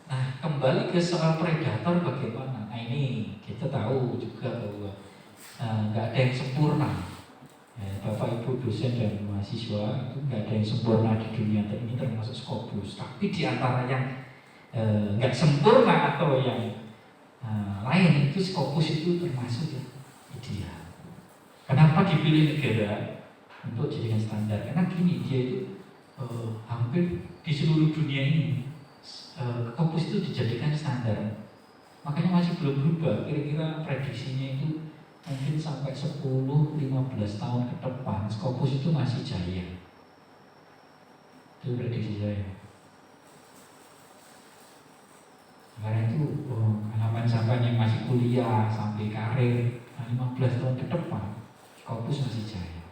Nah, kembali ke soal predator bagaimana? Nah ini kita tahu juga bahwa nggak ada yang sempurna. Bapak Ibu dosen dan mahasiswa itu nggak ada yang sempurna di dunia ini, termasuk Scopus. Tapi di antara yang nggak sempurna atau yang lain itu Scopus itu termasuk yang ideal. Kenapa dipilih negara untuk jadikan standar? Karena gini, dia itu hampir di seluruh dunia ini Scopus itu dijadikan standar. Makanya masih belum berubah. Kira-kira prediksinya itu mungkin sampai 10-15 tahun ke depan Scopus itu masih jaya. Itu prediksi saya. Karena itu harapan sampai yang masih kuliah sampai karir 15 tahun ke depan Scopus masih jaya.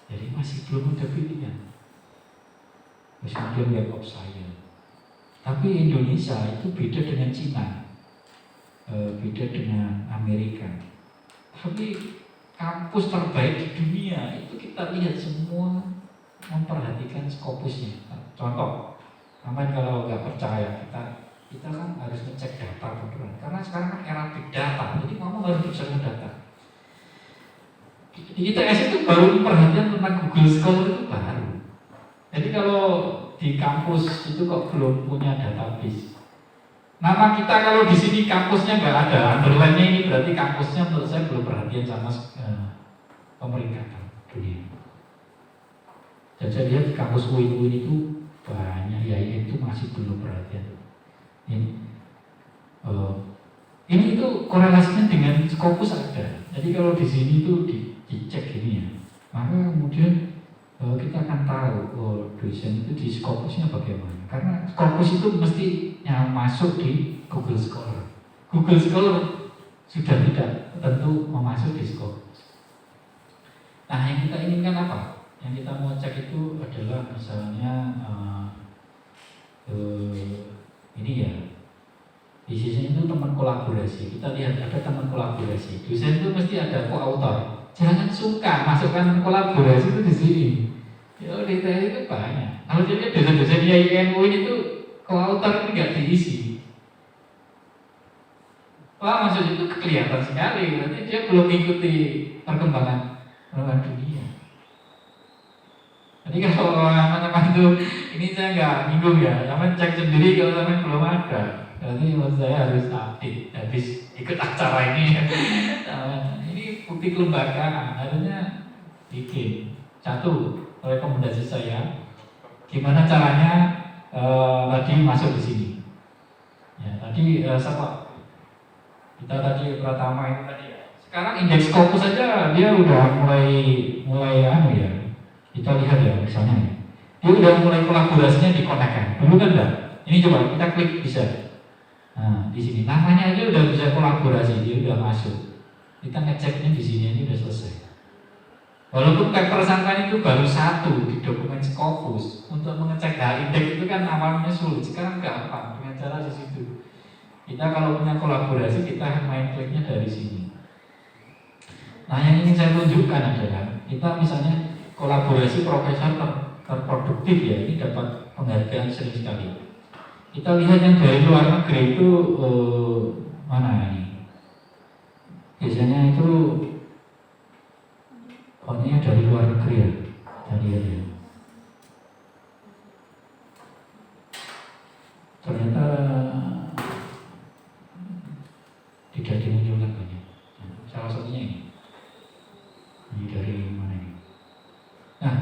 Jadi masih belum ada pilihan. Kemudian Web of Science. Tapi Indonesia itu beda dengan Cina, beda dengan Amerika. Tapi kampus terbaik di dunia itu kita lihat semua
memperhatikan Scopusnya. Contoh, sampai kalau nggak percaya kita kan harus ngecek data beneran. Karena sekarang kan era big data, jadi kamu harus bisa data. Di ITS itu baru perhatian tentang Google Scholar itu baru. Jadi kalau di kampus itu kok belum punya database. Nama kita kalau di sini kampusnya nggak ada, underline-nya ini berarti kampusnya menurut saya belum perhatian sama pemerintah dunia. Dan saya lihat di kampus UIN itu banyak IAIN itu masih belum perhatian. Ini itu korelasinya dengan Scopus ada. Jadi kalau di sini itu dicek ini ya, maka kemudian kita akan tahu dosen itu di Scopusnya bagaimana. Karena Scopus itu mesti yang masuk di Google Scholar. Google Scholar sudah tidak tentu memasuk di Scopus. Nah, yang kita inginkan apa? Yang kita mau cek itu adalah misalnya ini ya, di sini itu teman kolaborasi. Kita lihat ada teman kolaborasi. Dosen itu mesti ada co-author. Jangan suka masukkan kolaborasi itu di sini. Ya di ITS itu banyak. Kalau jadi dosen-dosen IAIN itu co-author itu nggak diisi. Wah, maksud itu kelihatan sekali. Berarti dia belum mengikuti perkembangan dunia. Jadi kalau teman-teman itu, ini saya nggak minggu ya, teman cek sendiri kalau teman belum ada. Berarti menurut saya harus update, habis ikut acara ini. Ini bukti kelembagaan, harusnya bikin. Satu, rekomendasi saya, gimana caranya tadi masuk di sini. Ya, tadi siapa? Kita tadi Pratama itu tadi ya. Sekarang indeks Scopus saja dia udah mulai anu ya. Kita lihat ya misalnya, dia udah mulai kolaborasinya dikonekkan. Dulu kan enggak. Ini coba kita klik bisa. Nah, di sini namanya aja udah bisa kolaborasi, dia udah masuk. Kita ngeceknya di sini ini udah selesai. Walaupun paper sampah itu baru satu di dokumen Scopus, untuk mengecek indeks itu kan awalnya sulit, sekarang gampang dengan cara di situ. Kita kalau punya kolaborasi kita main kliknya dari sini. Nah, yang ingin saya tunjukkan adalah kita misalnya kolaborasi profesor terproduktif ya, ini dapat penghargaan sering sekali. Kita lihat yang dari luar negeri itu mana ini? Biasanya itu kontennya dari luar negeri ya, kita lihat ya. Ternyata tidak dimunculkan banyak. Salah satunya ini. Ini dari mana ini? Nah,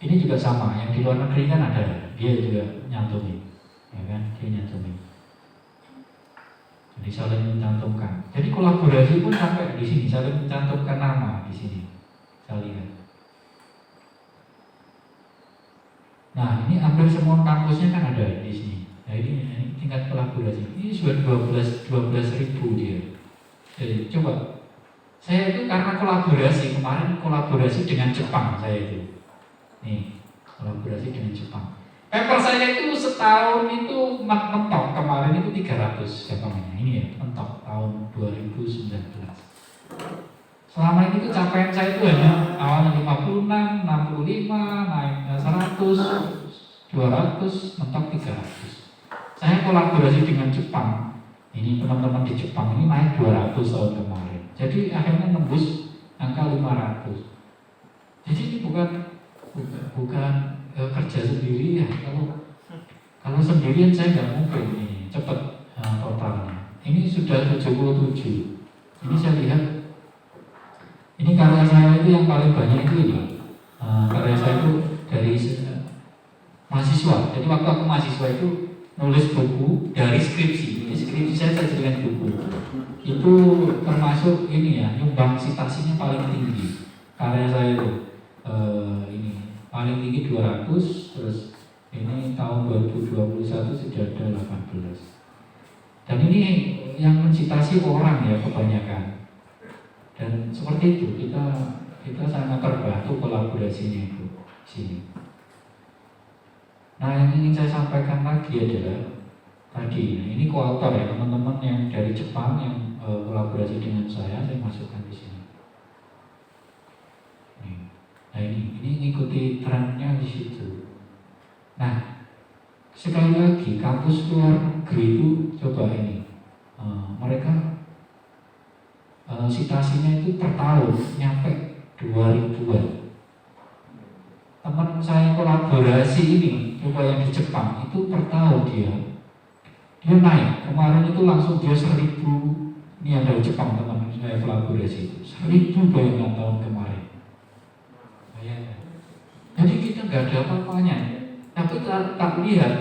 ini juga sama. Yang di luar negeri kan ada, dia juga nyantumin, ya kan? Dia nyantumin. Jadi saling mencantumkan. Jadi kolaborasi pun sampai di sini, saling mencantumkan nama di sini. Saya lihat. Nah, ini hampir semua kampusnya kan ada di sini. Nah, ini tingkat kolaborasi. Ini sudah 12.000 dia. Jadi coba, saya itu karena kolaborasi kemarin kolaborasi dengan Jepang saya itu. Nih, kolaborasi dengan Jepang. Paper saya itu setahun itu mentok kemarin itu 300 capaiannya. Ini ya, mentok tahun 2019. Selama ini tuh capaian saya itu hanya awalnya 56, 65, naik 100, 200, mentok 300. Saya kolaborasi dengan Jepang. Ini teman-teman di Jepang ini naik 200 tahun kemarin. Jadi akhirnya nembus angka 500. Jadi ini bukan kerja sendiri ya. Kalau sendirian saya nggak mungkin ini cepat totalnya. Ini sudah 77. Ini saya lihat. Ini karya saya itu yang paling banyak itu ini. Karya saya itu dari mahasiswa. Jadi waktu aku mahasiswa itu nulis buku dari skripsi. Ini skripsi saya jadikan buku. Itu termasuk ini ya, nyumbang citasinya paling tinggi. Karya saya itu ini paling tinggi 200, terus ini tahun 2021 sudah ada 18. Dan ini yang mencitasi orang ya kebanyakan. Dan seperti itu kita sangat terbantu kolaborasinya itu sini. Nah, yang ingin saya sampaikan lagi adalah tadi ini co-author ya, teman-teman yang dari Jepang yang kolaborasi dengan saya masukkan di sini. Nah, Nah ini ngikuti trennya di situ. Nah sekali lagi kampus luar negeri itu coba ini mereka citasinya itu per tahun nyampe 2000-an. Teman saya kolaborasi ini coba yang di Jepang itu per tahun dia naik. Kemarin itu langsung dia 1000. Ini yang dari Jepang teman saya kolaborasi itu 1000 bayangan tahun kemarin. Bayangkan. Jadi kita nggak ada apa-apanya. Tapi tak lihat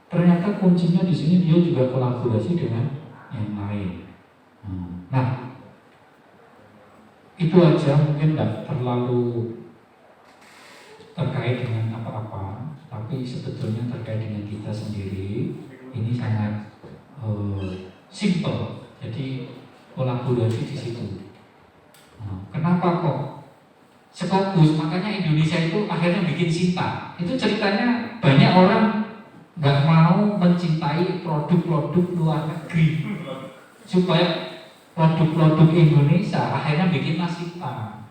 ternyata kuncinya di sini dia juga kolaborasi dengan yang lain. Nah itu aja, mungkin nggak terlalu terkait dengan apa-apa, tapi sebetulnya terkait dengan kita sendiri. Ini sangat simple. Jadi kolaborasi di situ. Kenapa kok Scopus? Makanya Indonesia itu akhirnya bikin Sinta. Itu ceritanya banyak orang nggak mau mencintai produk-produk luar negeri supaya produk-produk Indonesia akhirnya bikin Sinta.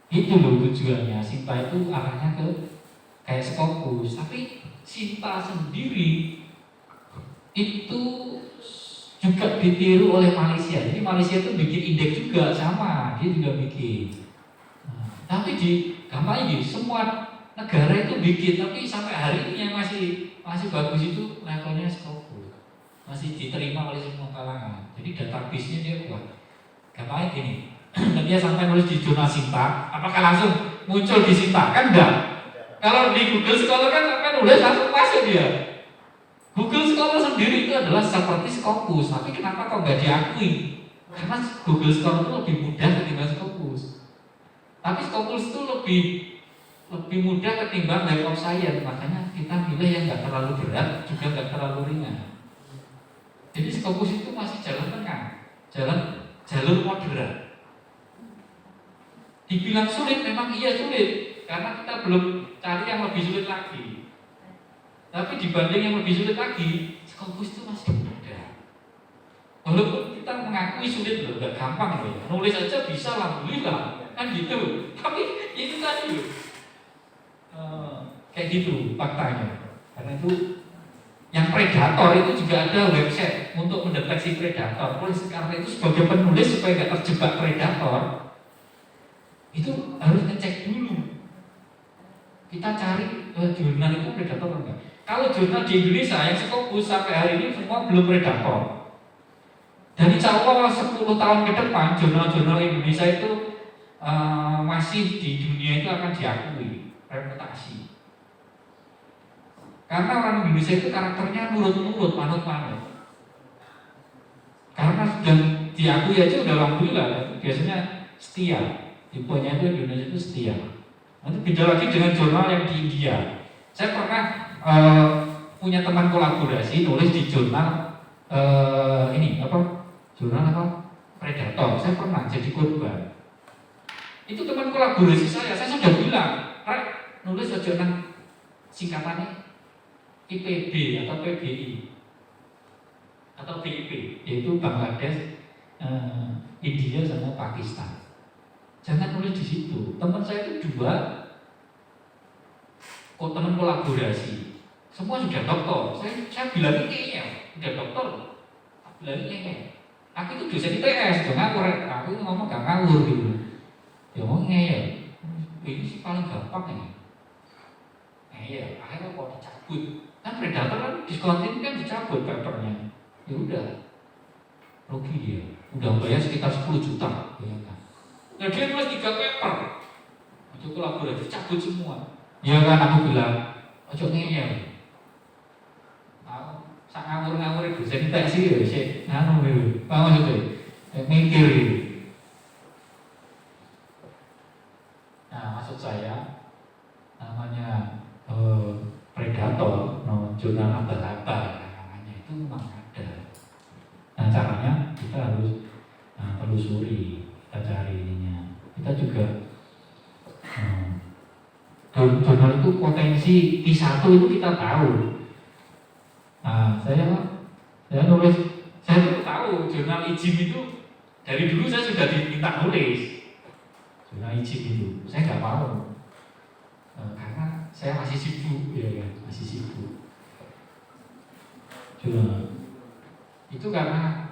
Itu loh tujuannya. Sinta itu arahnya ke kayak Scopus, tapi Sinta sendiri itu juga ditiru oleh Malaysia. Jadi Malaysia itu bikin indeks juga sama, dia juga bikin. Tapi gampang ini semua negara itu bikin, tapi sampai hari ini yang masih bagus itu levelnya Scopus, masih diterima oleh semua kalangan. Jadi database-nya dia kuat. Gampangnya gini, dia sampai nulis di jurnal Sinta, apakah langsung muncul di Sinta? Kan enggak. Kalau di Google Scholar kan sampai nulis langsung masuk dia. Google Scholar sendiri itu adalah seperti Scopus, tapi kenapa kok nggak diakui? Karena Google Scholar itu lebih mudah ketimbang Scopus. Tapi Scopus itu lebih mudah ketimbang Web of Science, makanya kita pilih yang nggak terlalu berat juga nggak terlalu ringan. Jadi Scopus itu masih jalan tengah, jalur moderat. Dibilang sulit, memang iya sulit, karena kita belum cari yang lebih sulit lagi. Tapi dibanding yang lebih sulit lagi, Scopus itu masih mudah. Walaupun kita mengakui sulit loh, gak gampang loh ya. Nulis aja bisa, alhamdulillah, kan gitu. Tapi itu tadi loh, kayak gitu faktanya. Karena itu yang predator itu juga ada website untuk mendeteksi predator. Oleh karena itu sebagai penulis supaya gak terjebak predator, itu harus ngecek dulu. Kita cari jurnal itu predator enggak. Kalau jurnal di Indonesia yang Scopus sampai hari ini semua belum predator. Dan insya Allah 10 tahun ke depan jurnal-jurnal Indonesia itu masih di dunia itu akan diakui reputasi. Karena orang Indonesia itu karakternya nurut-nurut, manut-manut. Karena sudah diakui aja udah alhamdulillah. Biasanya setia. Tipenya itu Indonesia itu setia. Nanti beda lagi dengan jurnal yang di India. Saya pernah punya teman kolaborasi nulis di jurnal jurnal predator. Saya pernah jadi korban. Itu teman kolaborasi saya sudah bilang, nulis jurnal singkatannya IPB atau PBI atau BIP, yaitu Bangladesh, India sama Pakistan. Jangan nulis di situ. Teman saya itu 2 teman kolaborasi, semua sudah doktor. Saya bilang ini ya, udah doktor. Bilang ini. Aku itu dosen ITS, jangan ngawur. Aku itu ngomong gak ngawur gitu. Ya ngomong ngeyel. Ini sih paling gampang ini. Ngeyel, akhirnya kok dicabut. Kan predator kan diskontin kan dicabut papernya. Ya udah, rugi dia. Udah bayar sekitar 10 juta. Bayangkan. Nah dia nulis 3 paper. Itu kolaborasi cabut semua. Ya kan aku bilang, ojo ngeyel. Sak ngawur-ngawur itu saya tidak sih ya, sih. Anu itu, apa maksudnya? Mikir gitu. Nah maksud saya namanya predator, jurnal abal-abal namanya itu memang ada. Nah caranya kita harus telusuri, kita cari ininya. Kita juga jurnal itu potensi P1 itu kita tahu. Nah, saya nulis, saya tuh tahu jurnal IJIM itu dari dulu saya sudah diminta nulis. jurnal izin itu. Saya nggak mau karena saya masih sibuk, ya kan, masih sibuk. Itu karena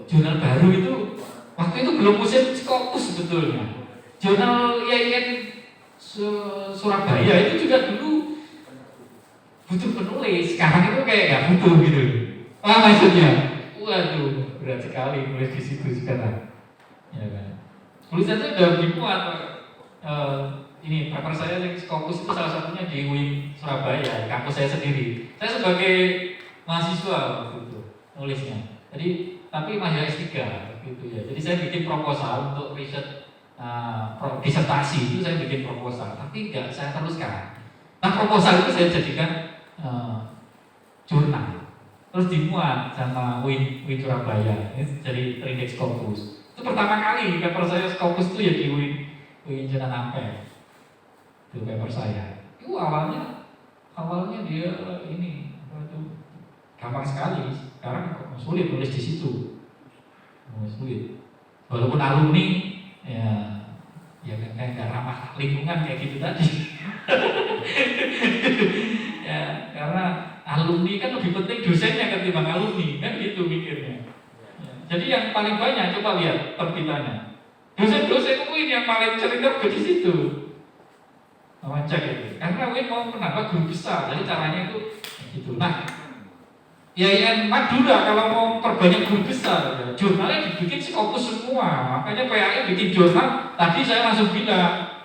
jurnal baru itu waktu itu belum musim Scopus sebetulnya. Jurnal IAIN Surabaya itu juga dulu butuh penulis, sekarang itu kayak nggak butuh gitu. Maksudnya, waduh berat sekali nulis di situ sekarang. Ya kan. Tulisan saya udah dimuat. Ini paper saya yang Scopus itu salah satunya di UIN Surabaya, kampus saya sendiri. Saya sebagai mahasiswa waktu itu nulisnya. Jadi tapi masih S3 gitu ya. Jadi saya bikin proposal untuk riset disertasi itu saya bikin proposal, tapi enggak saya teruskan. Nah proposal itu saya jadikan jurnal, terus dimuat sama UIN Surabaya. Ini jadi terindeks Scopus. Itu pertama kali paper saya Scopus itu ya di UIN Jalan Ampel. Itu paper saya. Itu awalnya dia ini gampang sekali. Sekarang sulit tulis di situ. Sulit. Walaupun alumni ya kayak nggak ramah lingkungan kayak gitu tadi. Ya, karena alumni kan lebih penting dosennya ketimbang alumni, kan gitu mikirnya. Ya, jadi yang paling banyak coba lihat terbitannya. Dosen-dosen UIN yang paling cerita di situ. Cek itu. Karena UIN mau menambah guru besar, jadi caranya itu gitu. Nah, IAIN Madura kalau mau perbanyak guru besar, ya, jurnalnya dibikin Scopus semua. Makanya PAI bikin jurnal. Tadi saya langsung bilang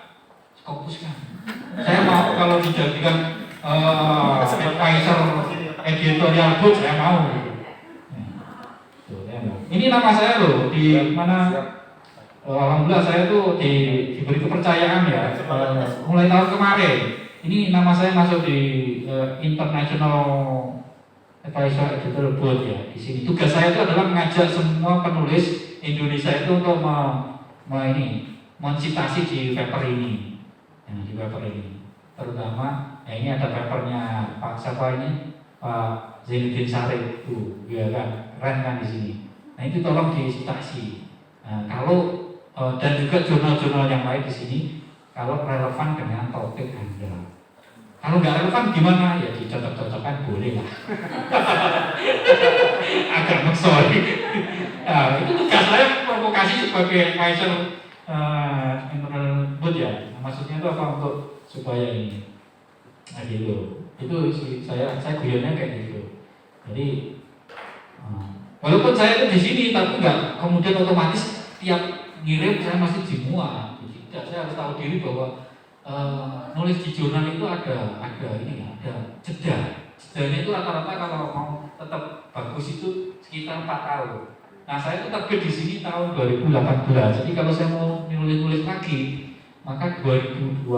Scopus kan. Saya mau kalau dijadikan advisor editorial book saya mau. Ini nama saya loh di mana? Alhamdulillah saya tuh diberi kepercayaan ya. Mulai tahun kemarin. Ini nama saya masuk di International Advisor Editorial Board ya. Di sini tugas saya itu adalah mengajak semua penulis Indonesia itu untuk mensitasi di paper ini. Di paper ini. Terutama ini ada papernya Pak siapa ini? Pak Zainuddin Sarif tuh, ya kan, keren kan di sini. Nah itu tolong disitasi. Nah, kalau dan juga jurnal-jurnal yang lain di sini, kalau relevan dengan topik Anda. Kalau nggak relevan gimana? Ya dicocok-cocokkan boleh lah. Agak sorry. Nah, itu tugas saya provokasi sebagai advisor internal board ya. Maksudnya itu apa untuk supaya ini? Nah gitu. Itu saya guyonnya kayak gitu. Jadi walaupun saya itu di sini, tapi nggak kemudian otomatis tiap ngirim saya masih dimuat. Tidak, saya harus tahu diri bahwa nulis di jurnal itu ada jeda. Jedanya itu rata-rata kalau mau tetap bagus itu sekitar 4 tahun. Nah saya itu terbit di sini tahun 2018. Jadi kalau saya mau nulis lagi, maka 2022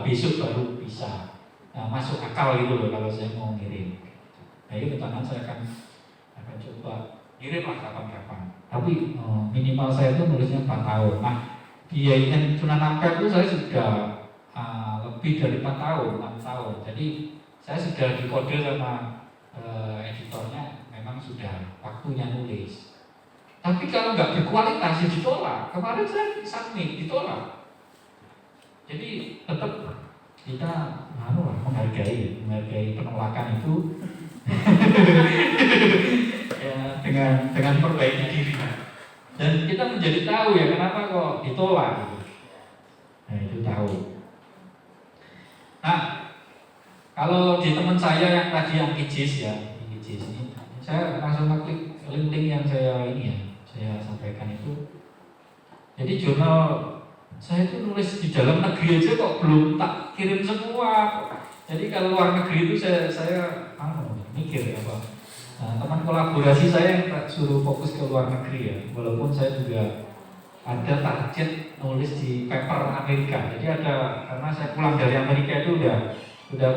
besok baru bisa. Nah, masuk akal gitu loh kalau saya mau ngirim. Nah itu tangan saya akan coba ngirim lah kapan-kapan. Tapi minimal saya itu nulisnya 4 tahun. Nah di IAIN Sunan Ampel itu saya sudah lebih dari 4 tahun. Jadi saya sudah dikode sama editornya, memang sudah waktunya nulis. Tapi kalau nggak berkualitas ya ditolak. Kemarin saya submit ditolak. Jadi tetap kita menghargai penolakan itu ya, dengan perbaiki diri. Dan kita menjadi tahu ya kenapa kok ditolak gitu. Nah itu tahu. Nah kalau di teman saya yang tadi yang kijis ini, saya langsung klik link-link yang saya sampaikan itu. Jadi jurnal saya itu nulis di dalam negeri aja kok belum tak kirim semua. Jadi kalau luar negeri itu saya mikir apa. Nah, teman kolaborasi saya yang suruh fokus ke luar negeri ya. Walaupun saya juga ada target nulis di paper Amerika. Jadi karena saya pulang dari Amerika itu udah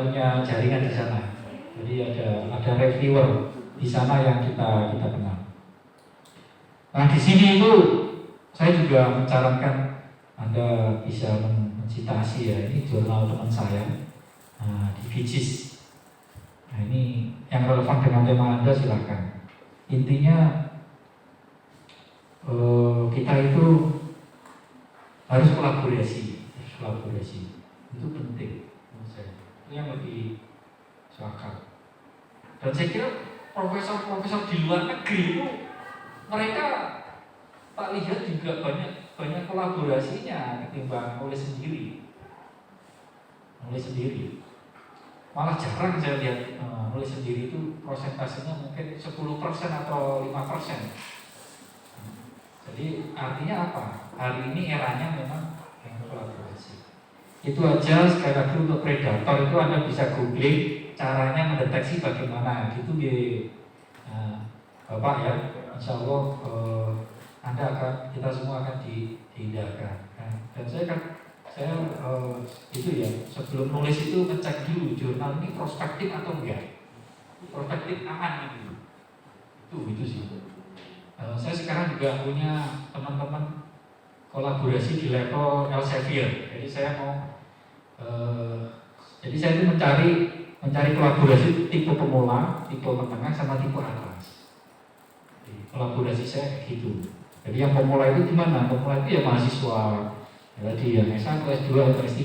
punya jaringan di sana. Jadi ada reviewer di sana yang kita kenal. Nah di sini itu saya juga mencarankan Anda bisa mencitasi ya, ini jurnal teman saya di Fijis. Nah ini yang relevan dengan tema Anda silakan. Intinya kita itu harus kolaborasi, itu penting menurut saya. Itu yang lebih sepakat. Dan saya kira profesor-profesor di luar negeri itu mereka tak lihat juga banyak kolaborasinya ketimbang nulis sendiri. Malah jarang saya lihat nulis sendiri itu prosentasenya mungkin 10% atau 5%. Jadi artinya apa? Hari ini eranya memang yang kolaborasi. Itu aja sekali lagi untuk predator itu Anda bisa googling caranya mendeteksi bagaimana gitu Bapak ya. Insya Allah kita semua akan dihindarkan. Dan saya itu ya, sebelum nulis itu ngecek dulu jurnal ini prospektif atau enggak, prospektif aman gitu. Itu sih. Saya sekarang juga punya teman-teman kolaborasi di level Elsevier. Jadi saya itu mencari kolaborasi tipe pemula, tipe menengah, sama tipe atas. Jadi, kolaborasi saya kayak gitu. Jadi yang pemula itu gimana? Pemula itu ya mahasiswa. Jadi yang S1, S2, S3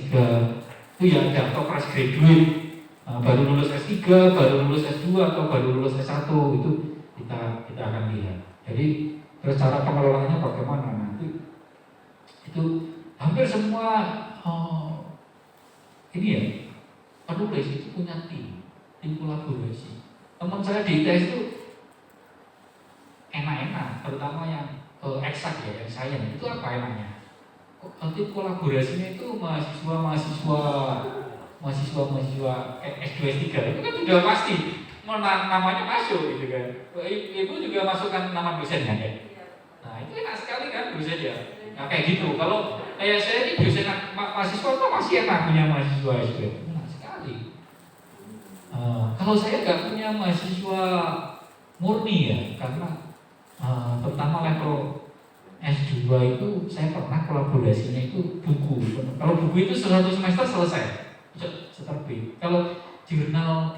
itu yang atau fresh graduate, baru lulus S3, baru lulus S2 atau baru lulus S1 itu kita akan lihat. Jadi terus cara pengelolaannya bagaimana nanti itu hampir semua penulis itu punya tim kolaborasi. Teman saya di ITS itu enak-enak, terutama yang eksak ya, yang sains itu apa enaknya? Tim kolaborasinya itu mahasiswa S2 S3 itu kan sudah pasti namanya masuk gitu kan. Ibu juga masukkan nama dosennya kan. Nah itu enak sekali kan dosen ya. Nah kayak gitu. Kalau kayak saya ini dosen mahasiswa itu masih enak punya mahasiswa S2. Enak sekali. Kalau saya nggak punya mahasiswa murni ya, karena pertama level S2 itu saya pernah kolaborasinya itu buku. Kalau buku itu satu semester selesai, terbit. Kalau jurnal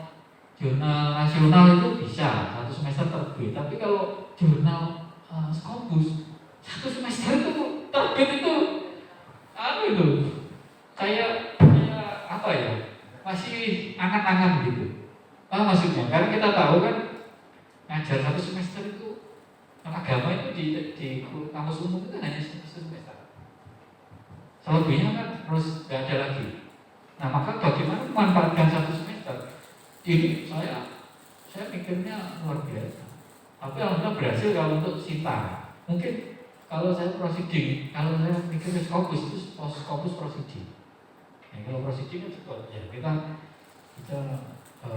nasional itu bisa satu semester terbit. Tapi kalau jurnal Scopus satu semester itu terbit itu kayak apa ya? Masih angan-angan gitu. Maksudnya karena kita tahu kan ngajar satu semester itu agama itu di kampus umum itu hanya satu semester. Selebihnya kan terus nggak ada lagi. Nah maka bagaimana memanfaatkan satu semester? Ini saya pikirnya luar biasa. Tapi alhamdulillah berhasil kalau untuk Sinta. Mungkin kalau saya proceeding, kalau saya mikirnya Scopus itu Scopus proceeding. Kalau proceeding kan cepat ya kita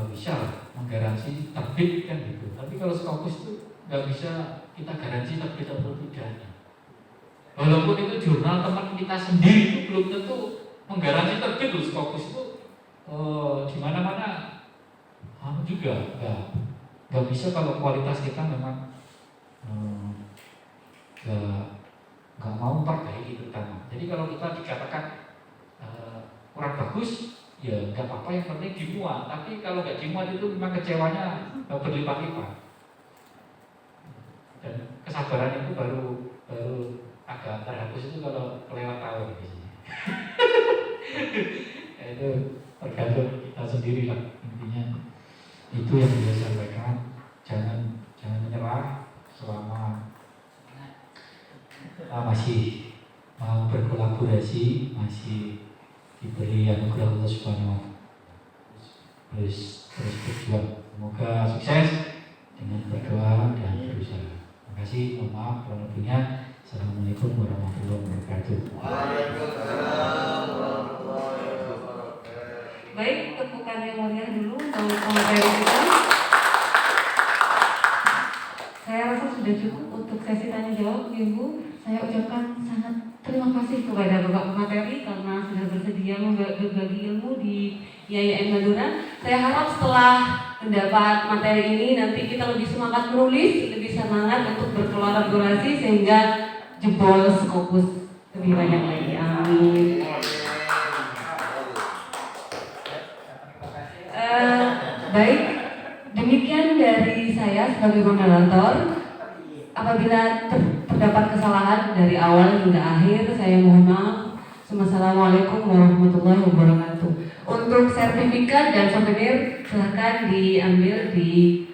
bisa menggaransi terbit kan gitu. Tapi kalau Scopus itu nggak bisa kita garansi terbit atau tidaknya. Walaupun itu jurnal teman kita sendiri itu belum tentu menggaransi terbit loh. Scopus itu di mana-mana juga nggak bisa kalau kualitas kita memang nggak mau memperbaiki terutama. Jadi kalau kita dikatakan kurang bagus, ya nggak apa-apa, yang penting dimuat. Tapi kalau nggak dimuat itu memang kecewanya berlipat-lipat. Dan kesabaran itu baru agak terhapus itu kalau kelewat tahun biasanya. Itu tergantung kita sendiri lah intinya. Itu yang saya sampaikan. Jangan menyerah selama kita masih mau berkolaborasi, masih diberi anugerah Allah Subhanahu, terus berjuang. Semoga sukses dengan berdoa dan berusaha. Terima kasih. Mohon maaf kalau lebihnya. Assalamualaikum warahmatullahi wabarakatuh.
Baik, tepukan yang meriah dulu untuk materi kita. Saya rasa sudah cukup untuk sesi tanya jawab, Ibu. Saya ucapkan sangat terima kasih kepada Bapak Pemateri karena sudah bersedia berbagi ilmu di IAIN Madura. Saya harap setelah mendapat materi ini nanti kita lebih semangat menulis, lebih semangat untuk berkolaborasi sehingga jebol Scopus lebih banyak lagi. Amin. Baik, demikian dari saya sebagai moderator. Apabila terdapat kesalahan dari awal hingga akhir, saya mohon maaf. Assalamualaikum warahmatullahi wabarakatuh. Untuk sertifikat dan souvenir silahkan diambil di